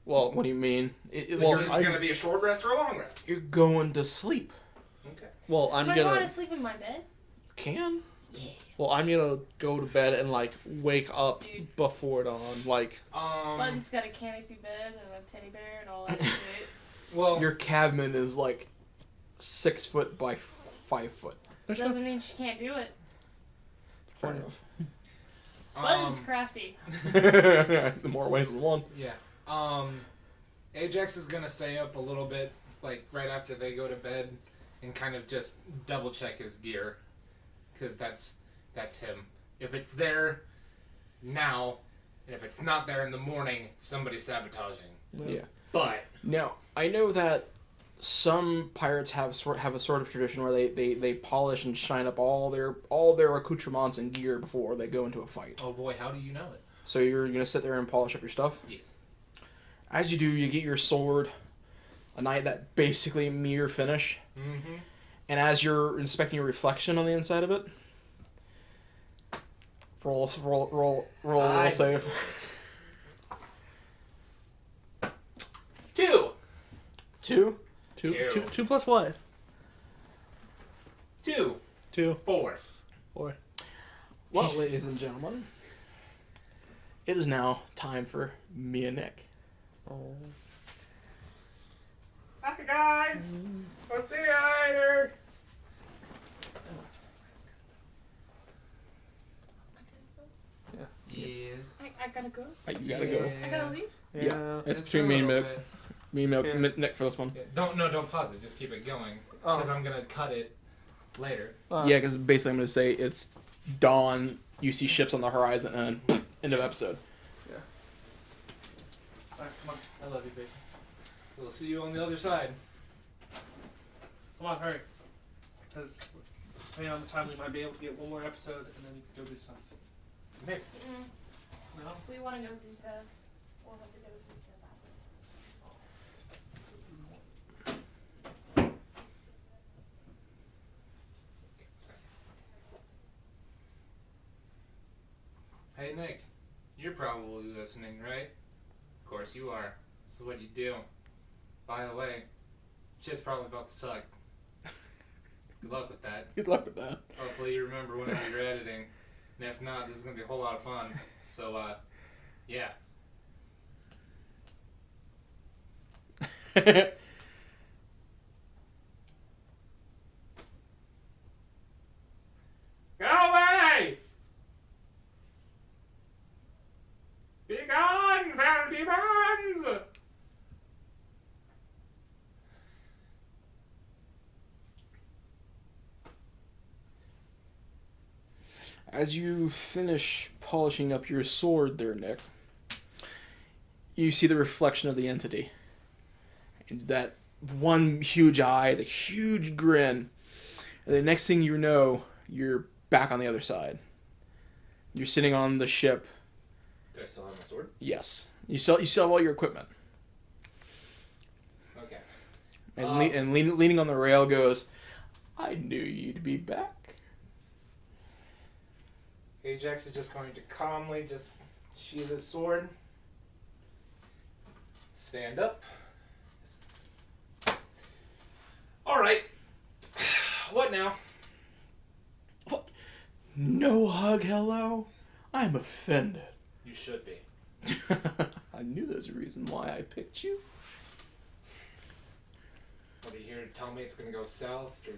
Well, what do you mean? Is this going to be a short rest or a long rest? You're going to sleep. Okay. Well, I'm Am I going gonna. to sleep in my bed? Can? Well, I'm gonna go to bed and like wake up Dude. before dawn. Like, Button's got a canopy bed and a teddy bear and all that shit. well, Your cabin is like 6 foot by 5 foot. Doesn't mean she can't do it. Fair enough. Button's crafty. The more ways than one. Yeah. Ajax is gonna stay up a little bit, like right after they go to bed, and kind of just double check his gear, because that's him. If it's there now, and if it's not there in the morning, somebody's sabotaging. Yeah. But Now, I know that some pirates have a sort of tradition where they polish and shine up all their accoutrements and gear before they go into a fight. oh boy, how do you know it? So you're gonna sit there and polish up your stuff. Yes. As you do, you get your sword, a knight that basically mirror finish, Mm-hmm. and as you're inspecting your reflection on the inside of it, roll save. 2. 2. Two plus what? 2. 2. 4. 4. Well, ladies and gentlemen, it is now time for me and Nick. Oh. Hi guys. We'll see you later. Yeah. I gotta go. You gotta go. I gotta leave. Yeah. It's Just between for a me and little Nick. bit. Me and Yeah. Nick for this one. Yeah. Don't pause it. Just keep it going, because I'm gonna cut it later. Yeah, because basically I'm going to say it's dawn, you see ships on the horizon, and then end of episode. Alright, come on. I love you, baby. We'll see you on the other side. Come on, hurry. Because depending on the time, we might be able to get one more episode and then go do stuff. Nick. Mm-mm. No? We want to go do stuff. We'll have to go do stuff after. Hey Nick, you're probably listening, right? Of course you are. So what do you do? By the way, shit's probably about to suck. Good luck with that. Good luck with that. Hopefully you remember whenever you're editing. And if not, this is gonna be a whole lot of fun. So yeah. Go away! Be gone, foul demons! As you finish polishing up your sword there, Nick, you see the reflection of the entity. And that one huge eye, the huge grin. And the next thing you know, you're back on the other side. You're sitting on the ship. Do I still have my sword? Yes. You still have all your equipment. Okay. And leaning on the rail goes, I knew you'd be back. Ajax is just going to calmly just sheath his sword. Stand up. Alright. What now? What? No hug, hello? I'm offended. You should be. I knew there's a reason why I picked you. What, are you here to tell me it's gonna go south? To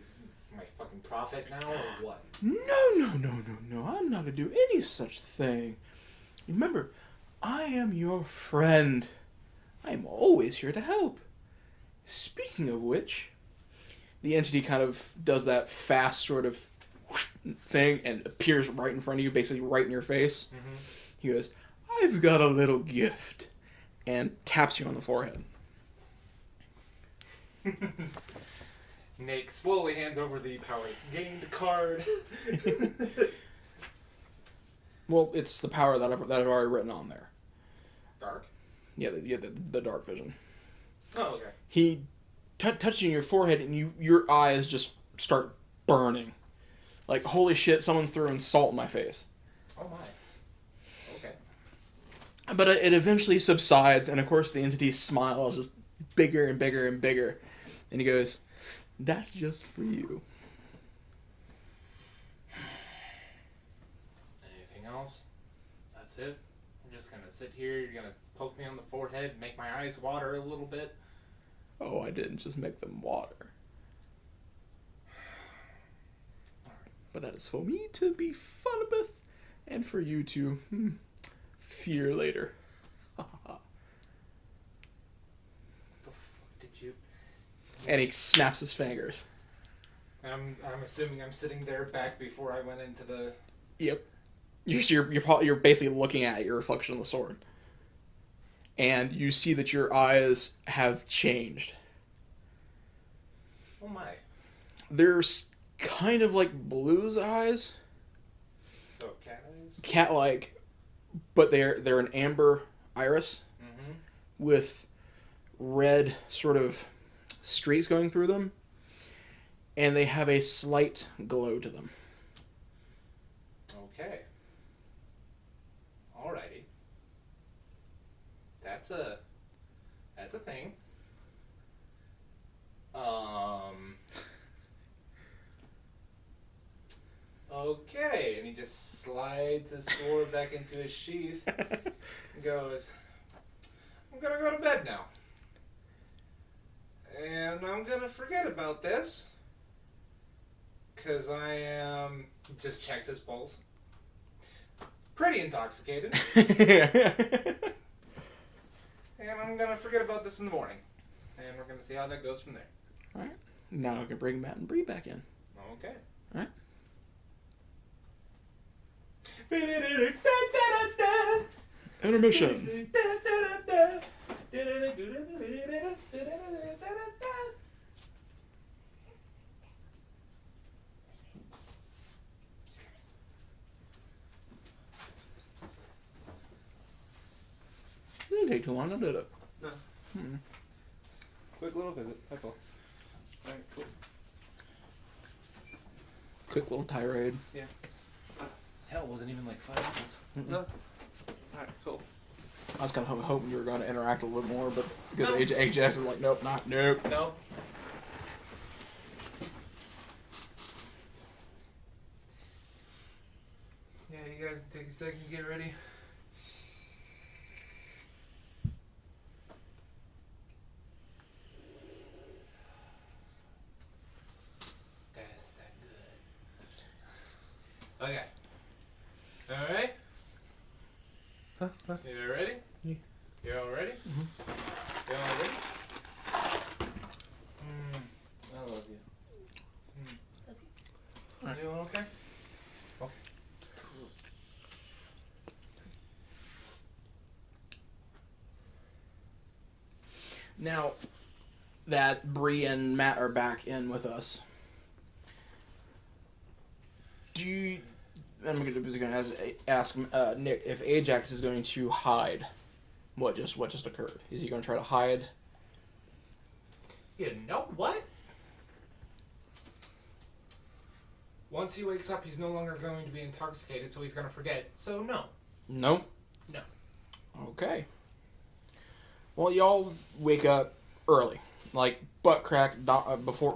my fucking profit now, or what? No. I'm not gonna do any such thing. Remember, I am your friend. I am always here to help. Speaking of which, the entity kind of does that fast sort of thing and appears right in front of you, basically right in your face. Mm-hmm. He goes, I've got a little gift, and taps you on the forehead. Nick slowly hands over the powers gained card. Well, it's the power that I've already written on there. Dark? Yeah, the dark vision. Oh, okay. He touches you in your forehead, and your eyes just start burning. Like, holy shit, someone's throwing salt in my face. Oh my. Okay. But it eventually subsides, and of course the entity's smile is just bigger and bigger and bigger. And he goes, "That's just for you." Anything else? That's it? I'm just gonna sit here, you're gonna poke me on the forehead, make my eyes water a little bit. Oh, I didn't just make them water. But that is for me to be fun with, and for you to fear later. What the fuck did you... And he snaps his fingers. I'm assuming I'm sitting there back before I went into the... Yep. You're basically looking at your reflection on the sword. And you see that your eyes have changed. Oh my. There's kind of like Blue's eyes. So cat eyes? Cat-like, but they're an amber iris with red sort of streaks going through them, and they have a slight glow to them. Okay. Alrighty. That's a thing. Okay, and he just slides his sword back into his sheath and goes, "I'm gonna go to bed now. And I'm gonna forget about this. 'Cause I am..." Just checks his pulse. Pretty intoxicated. And I'm gonna forget about this in the morning. And we're gonna see how that goes from there. Alright. Now I can bring Matt and Bree back in. Okay. Alright. Intermission. Didn't take too long, did it? No. Quick little visit, that's all. Alright, cool. Quick little tirade. Yeah. Hell, it wasn't even like 5 minutes. No. Alright, cool. I was kind of hoping you were going to interact a little more, but because Ajax is like, nope. No. Yeah, you guys take a second to get ready. That's that good. Okay. Alright? Huh? You ready? Yeah. You all ready? Mm-hmm. You all ready? I love you. Alright. You doing okay? Okay. Now that Bree and Matt are back in with us, I'm going to ask Nick if Ajax is going to hide what just occurred. Is he going to try to hide? You know what? Once he wakes up, he's no longer going to be intoxicated, so he's going to forget. So, no. No? No. Okay. Well, y'all wake up early. Like, butt crack,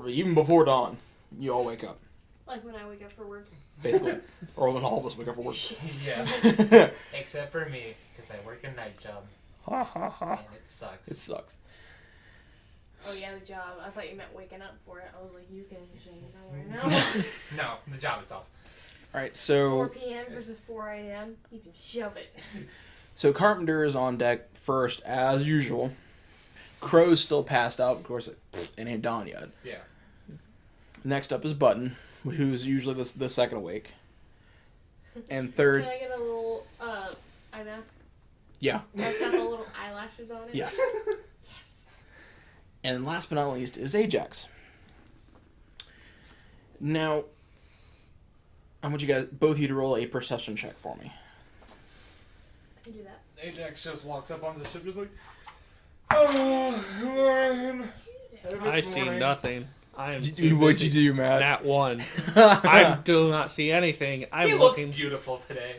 even before dawn, you all wake up. Like when I wake up for work. Basically. Or when all of us wake up for work. Yeah. Except for me, because I work a night job. Ha ha ha. And it sucks. It sucks. Oh yeah, the job. I thought you meant waking up for it. I was like, you can shame it right now. No, the job itself. Alright, so 4 p.m. versus 4 a.m. You can shove it. So Carpenter is on deck first, as usual. Crow's still passed out, of course. It ain't dawn yet. Yeah. Next up is Button, who's usually the second awake. And third... Can I get a little eye mask? Yeah. Must have the little eyelashes on it? Yes. Yes. And last but not least is Ajax. Now, I want you guys, both of you, to roll a perception check for me. can do that. Ajax just walks up onto the ship, just like, oh, Lauren. I see nothing. I am. What'd you do, Matt? That one. I do not see anything. I'm He looking. looks beautiful today.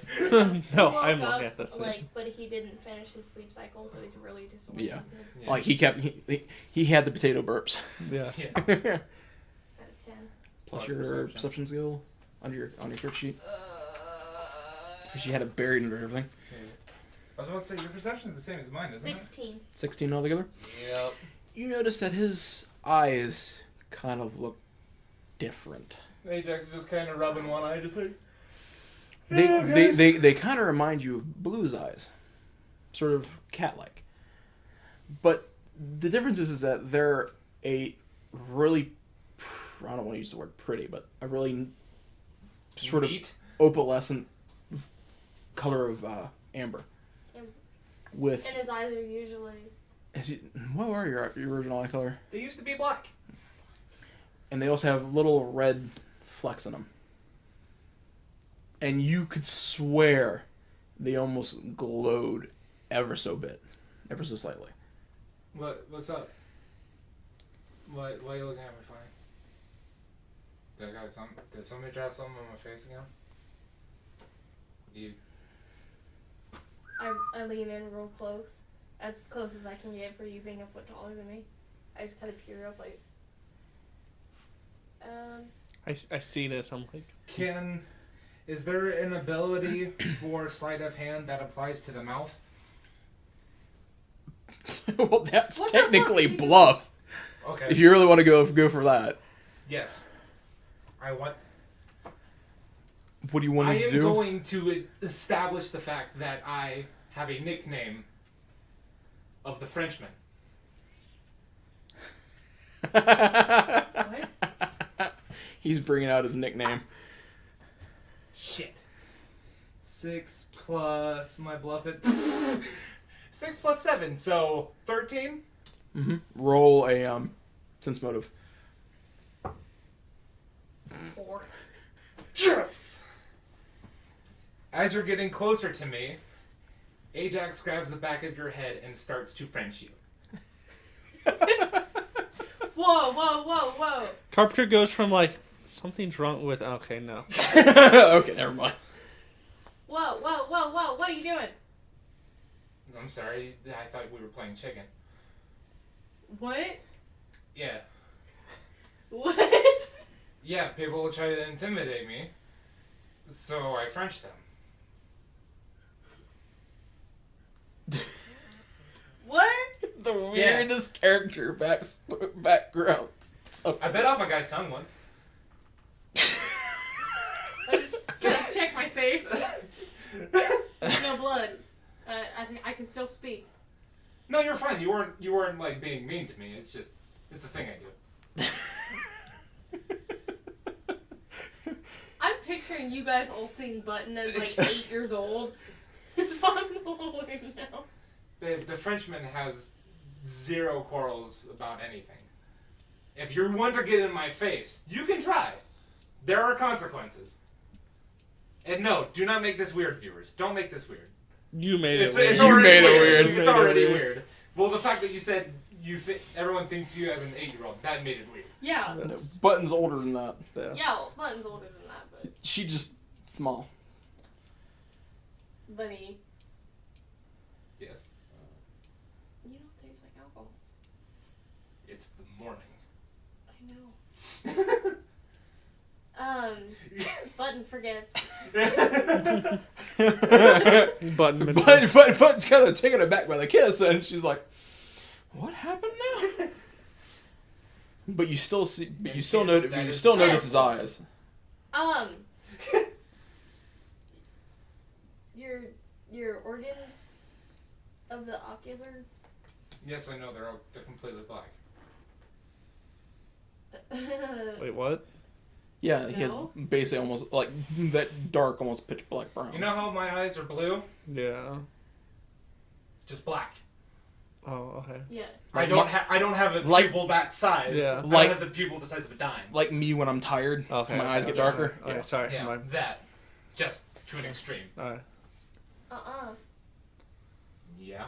No, Woke I'm up, looking at this. but he didn't finish his sleep cycle, so he's really disappointed. Yeah. Yeah. Like he had the potato burps. Yes. Yeah. Out of 10. Plus Plus your perception. perception skill on your character sheet. Because you had it buried under everything. I was about to say, your perception is the same as mine, isn't 16. 16 altogether. it? Yep. You notice that his eyes kind of look different. Ajax is just kind of rubbing one eye, just like, They kind of remind you of Blue's eyes, sort of cat-like. But the difference is that they're a really, I don't want to use the word pretty, but a really sort of Neat. opalescent color of amber. With And his eyes are usually. what are your original eye color? They used to be black. And they also have little red flecks in them. And you could swear they almost glowed ever so slightly. What's up? Why are you looking at me funny? Did somebody draw something on my face again? You. I lean in real close. As close as I can get for you being a foot taller than me. I just kind of peer up like. I see this. I'm like, Is there an ability for sleight of hand that applies to the mouth? Well, that's What the fuck technically are you doing? bluff. Okay. If you really want to go for that. Yes. I want. What do you want I to am do? going to establish the fact that I have a nickname of the Frenchman. What? He's bringing out his nickname. Shit. 6 plus my bluff it. 6 plus 7, so 13. Mm-hmm. Roll a sense motive. 4. Yes. As you're getting closer to me, Ajax grabs the back of your head and starts to French you. Whoa. Carpenter goes from like something's wrong with. Okay, no. Okay, never mind. Whoa. What are you doing? I'm sorry, I thought we were playing chicken. What? Yeah. What? Yeah, people will try to intimidate me, so I French them. What? The weirdest character background. So, I bit off a guy's tongue once. I just gotta check my face. There's no blood. I think I can still speak. No, you're fine. You weren't like being mean to me. It's a thing I do. I'm picturing you guys all seeing Button as like 8 years old. So I'm a little weird now. The Frenchman has zero quarrels about anything. If you want to get in my face, you can try. There are consequences. And no, do not make this weird, viewers. Don't make this weird. You made it. It's weird. already made it weird. weird. It's You made it already weird. weird. Well, the fact that you said everyone thinks you as an 8-year-old, that made it weird. Yeah. no, Button's older than that. Yeah. Yeah, well, Button's older than that, but She just small. Bunny, Yes. you don't taste like alcohol. It's the morning. I know. Button forgets. Button. Button's kind of taken aback by the kiss, and she's like, "What happened now?" But you still see. But you still Kids, notice. that You is- still notice his eyes. Your organs of the oculars. Yes, I know they're completely black. Wait, what? Yeah, he has No. basically almost like that dark, almost pitch black brown. You know how my eyes are blue? Yeah. Just black. Oh, okay. Yeah. I Like don't have a like- pupil that size. Yeah. I Like- don't have the pupil the size of a dime. Like me when I'm tired, Okay. my eyes get okay. darker. Okay, Yeah. sorry. Yeah, My, that. Just to an extreme. alright. Yeah.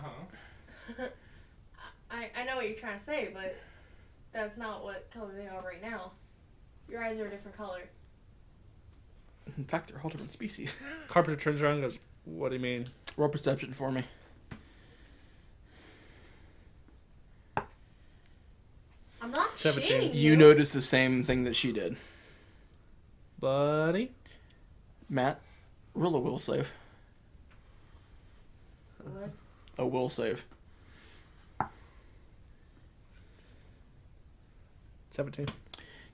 I know what you're trying to say, but that's not what color they are right now. Your eyes are a different color. In fact, they're all different species. Carpenter turns around and goes, "What do you mean?" Roll perception for me. I'm not 17. shaming You notice the same thing that she did. Buddy? Matt, roll a will save. What? A will save. 17.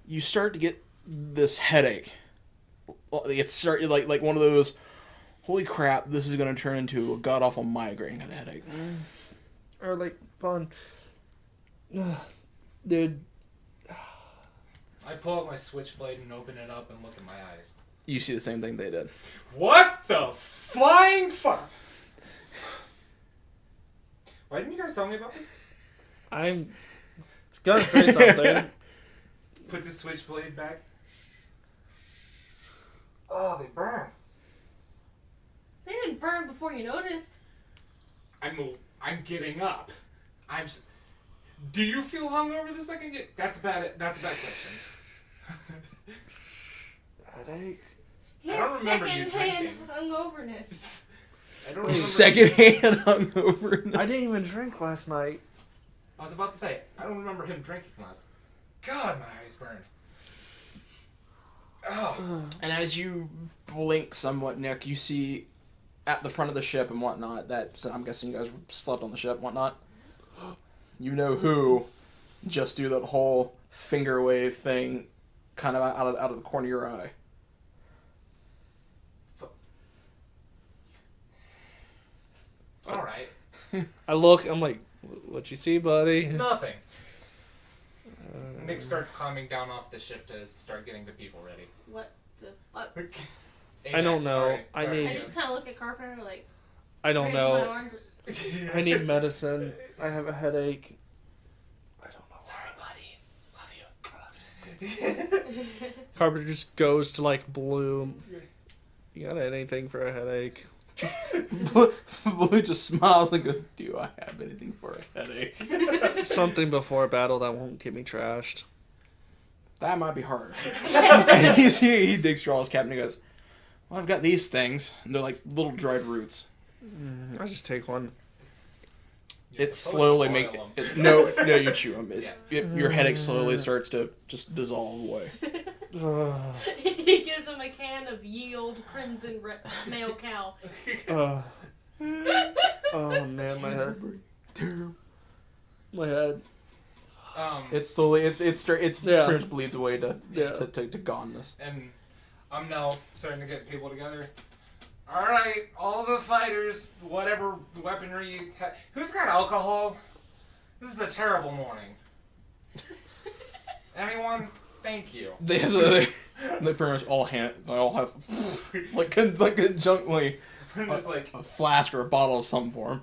You start to get this headache. It's like one of those, holy crap, this is going to turn into a god-awful migraine kind of headache. Or like, fun. Dude. I pull out my switchblade and open it up and look at my eyes. You see the same thing they did. What the flying fuck? Why didn't you guys tell me about this? It's gonna say something. Puts his switchblade back. Oh, they burn. They didn't burn before you noticed. I'm getting up. Do you feel hungover the second you... That's a bad question. Headache? He I has don't remember you second-hand drinking. hungoverness. I don't remember... Second-hand hungover. I didn't even drink last night. I was about to say, I don't remember him drinking last. God, my eyes burned. Oh. And as you blink somewhat, Nick, you see at the front of the ship and whatnot, so I'm guessing you guys slept on the ship and whatnot. You know who just do that whole finger wave thing kind of out of the corner of your eye. Alright. I look, I'm like, what you see, buddy? Nothing. Nick starts climbing down off the ship to start getting the people ready. What the fuck? I don't know. Sorry. need- I just kind of look at Carpenter like, I don't raising my know. arms. I need medicine. I have a headache. I don't know. Sorry, buddy. Love you. Carpenter just goes to like Bloom. You got anything for a headache? Blue just smiles and goes, "Do I have anything for a headache?" Something before battle that won't get me trashed. That might be hard. And he digs through all his cabinet and he goes, "Well, I've got these things." And they're like little dried roots. I just take one. You're It supposed slowly to make boil 'em. it's no you chew them. Yeah. Your headache slowly starts to just dissolve away. He gives him a can of ye old crimson male cow. Oh man, my head. My head. It slowly it pretty much bleeds away to goneness. And I'm now starting to get people together. Alright, all the fighters, whatever weaponry you have. Who's got alcohol? This is a terrible morning. Anyone? Thank you. They pretty much all have like conjunctly Just like, a flask or a bottle of some form.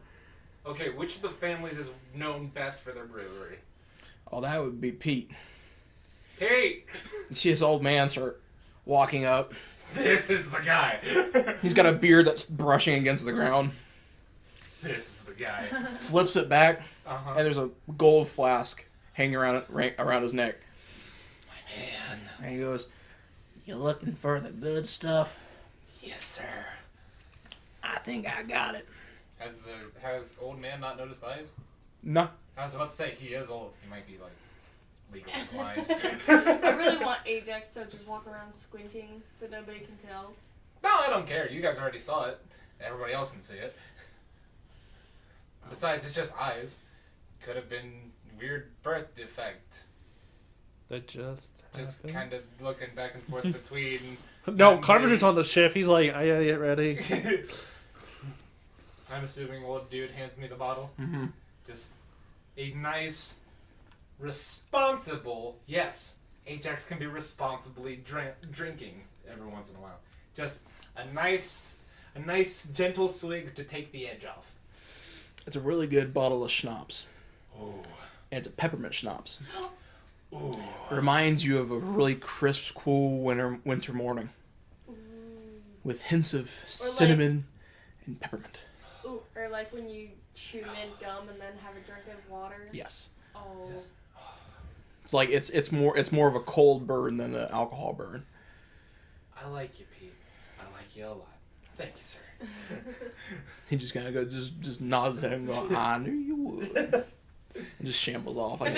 okay, which of the families is known best for their brewery? Oh, that would be Pete. Pete! You see this old man start walking up. This is the guy. He's got a beard that's brushing against the ground. This is the guy. Flips it back, Uh-huh. and there's a gold flask hanging around his neck. My man. And he goes, "You looking for the good stuff?" Yes, sir. "I think I got it." Has old man not noticed eyes? No. I was about to say, he is old. He might be, like, legally blind. I really want Ajax to just walk around squinting so nobody can tell. No, I don't care. You guys already saw it. Everybody else can see it. Besides, it's just eyes. Could have been weird birth defect. That just happened. Kind of looking back and forth between... No, Carpenter's on the ship. He's like, I gotta get ready. I'm assuming old dude hands me the bottle. Mm-hmm. Just a nice, responsible... Yes, Ajax can be responsibly drinking every once in a while. Just a nice gentle swig to take the edge off. It's a really good bottle of schnapps. Ooh. And it's a peppermint schnapps. Ooh. Reminds you of a really crisp, cool winter morning. Ooh. With hints of cinnamon and peppermint. Ooh, or like when you chew mint gum and then have a drink of water. Yes. Oh. Yes. It's like it's more of a cold burn than an alcohol burn. I like you, Pete. I like you a lot. Thank you, sir. He just kind of go just nods his head and go, I knew you would. And just shambles off. All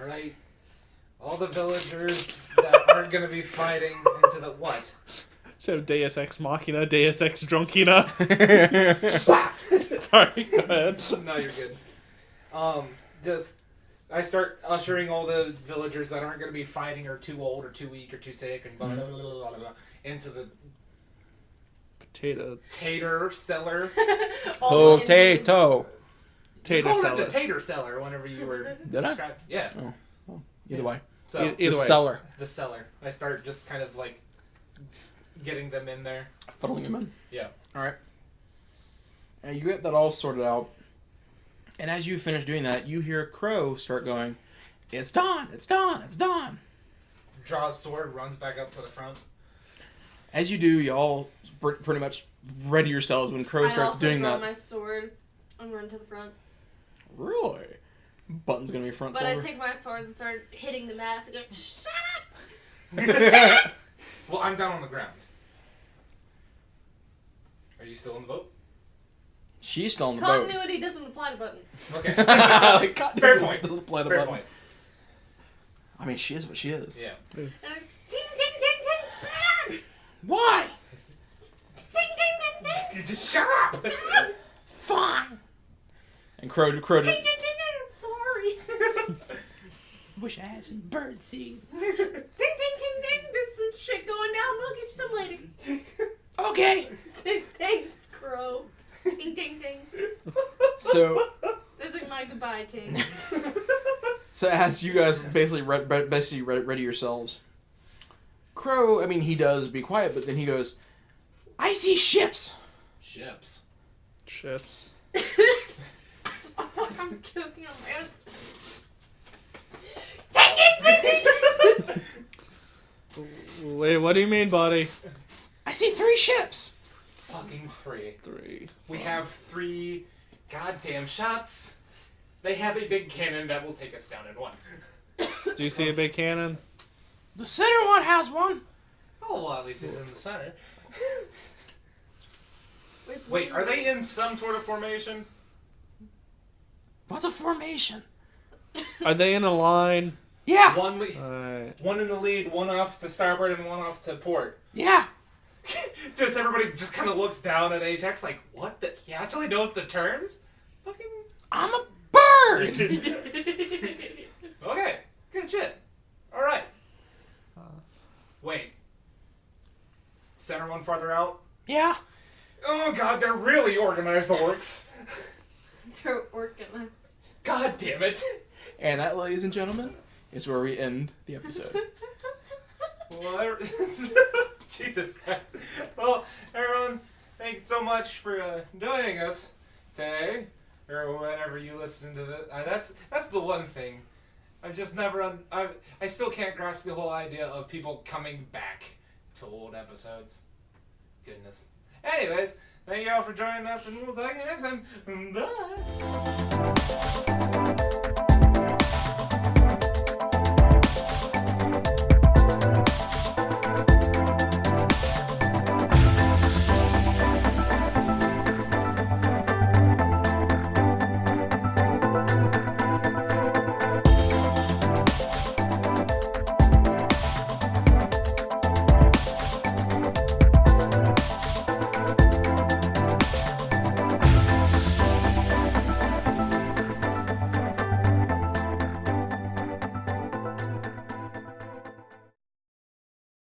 right. All the villagers that aren't going to be fighting into the what? So Deus Ex Machina, Deus Ex Drunkina. Sorry, go ahead. No, you're good. I start ushering all the villagers that aren't going to be fighting or too old or too weak or too sick and blah, blah, blah, blah, blah, blah, into the tater cellar. Potato. Tater You called cellar. it the tater cellar whenever you were Did I? describing. Yeah. Oh. Either way. So Either the way. cellar. the cellar. I start just kind of like getting them in there. Fuddling him in. Yeah. Alright. And you get that all sorted out. And as you finish doing that, you hear Crow start going, it's dawn, it's dawn, it's dawn. Draws sword, runs back up to the front. As you do, you all pretty much ready yourselves when Crow starts doing I that. also draw my sword and run to the front. Really? Button's gonna be front But silver. I take my sword and start hitting the mast and go, shut up! Well, I'm down on the ground. Are you still in the boat? She's still on the boat. Continuity doesn't apply to button. Okay. Like, God, Fair it point. doesn't play the Fair button. point. I mean, she is what she is. Yeah. And I, ting, ting, ting, ting, shut up! Why? Ting, ting, ting, ting, You just shut up! shut up! Fine. And Crow Ting, ting, ting, ting, I'm sorry. wish I had some bird seed. Ting, ting, ting, ting, there's some shit going down. I'll get you some later. Okay. Thanks, Crow. Ting, ting, ting. So This is my goodbye ting. as you guys basically ready yourselves, Crow, I mean, he does be quiet, but then he goes, I see ships. Ships. Ships. I'm choking on my own. Ting, ting, ting, ting. Wait, what do you mean, buddy? I see 3 ships. Fucking 3. 3. We have 3 goddamn shots. They have a big cannon that will take us down in one. Do you see a big cannon? The center one has one. Oh, well, at least it's in the center. Wait, Wait, are they in some sort of formation? What's a formation? Are they in a line? Yeah. One Alright. one in the lead, one off to starboard, and one off to port. Yeah. Just everybody just kind of looks down at Ajax like, what? He actually knows the terms? Fucking... I'm a bird. Okay, good shit. Alright. Wait. Center one farther out? Yeah. Oh god, they're really organized, the Orks. They're organized. God damn it. And that, ladies and gentlemen, is where we end the episode. Well, Jesus Christ. Well, everyone, thanks so much for joining us today, or whenever you listen to this. That's the one thing. I've just never... I still can't grasp the whole idea of people coming back to old episodes. Goodness. Anyways, thank you all for joining us, and we'll talk to you next time. Bye!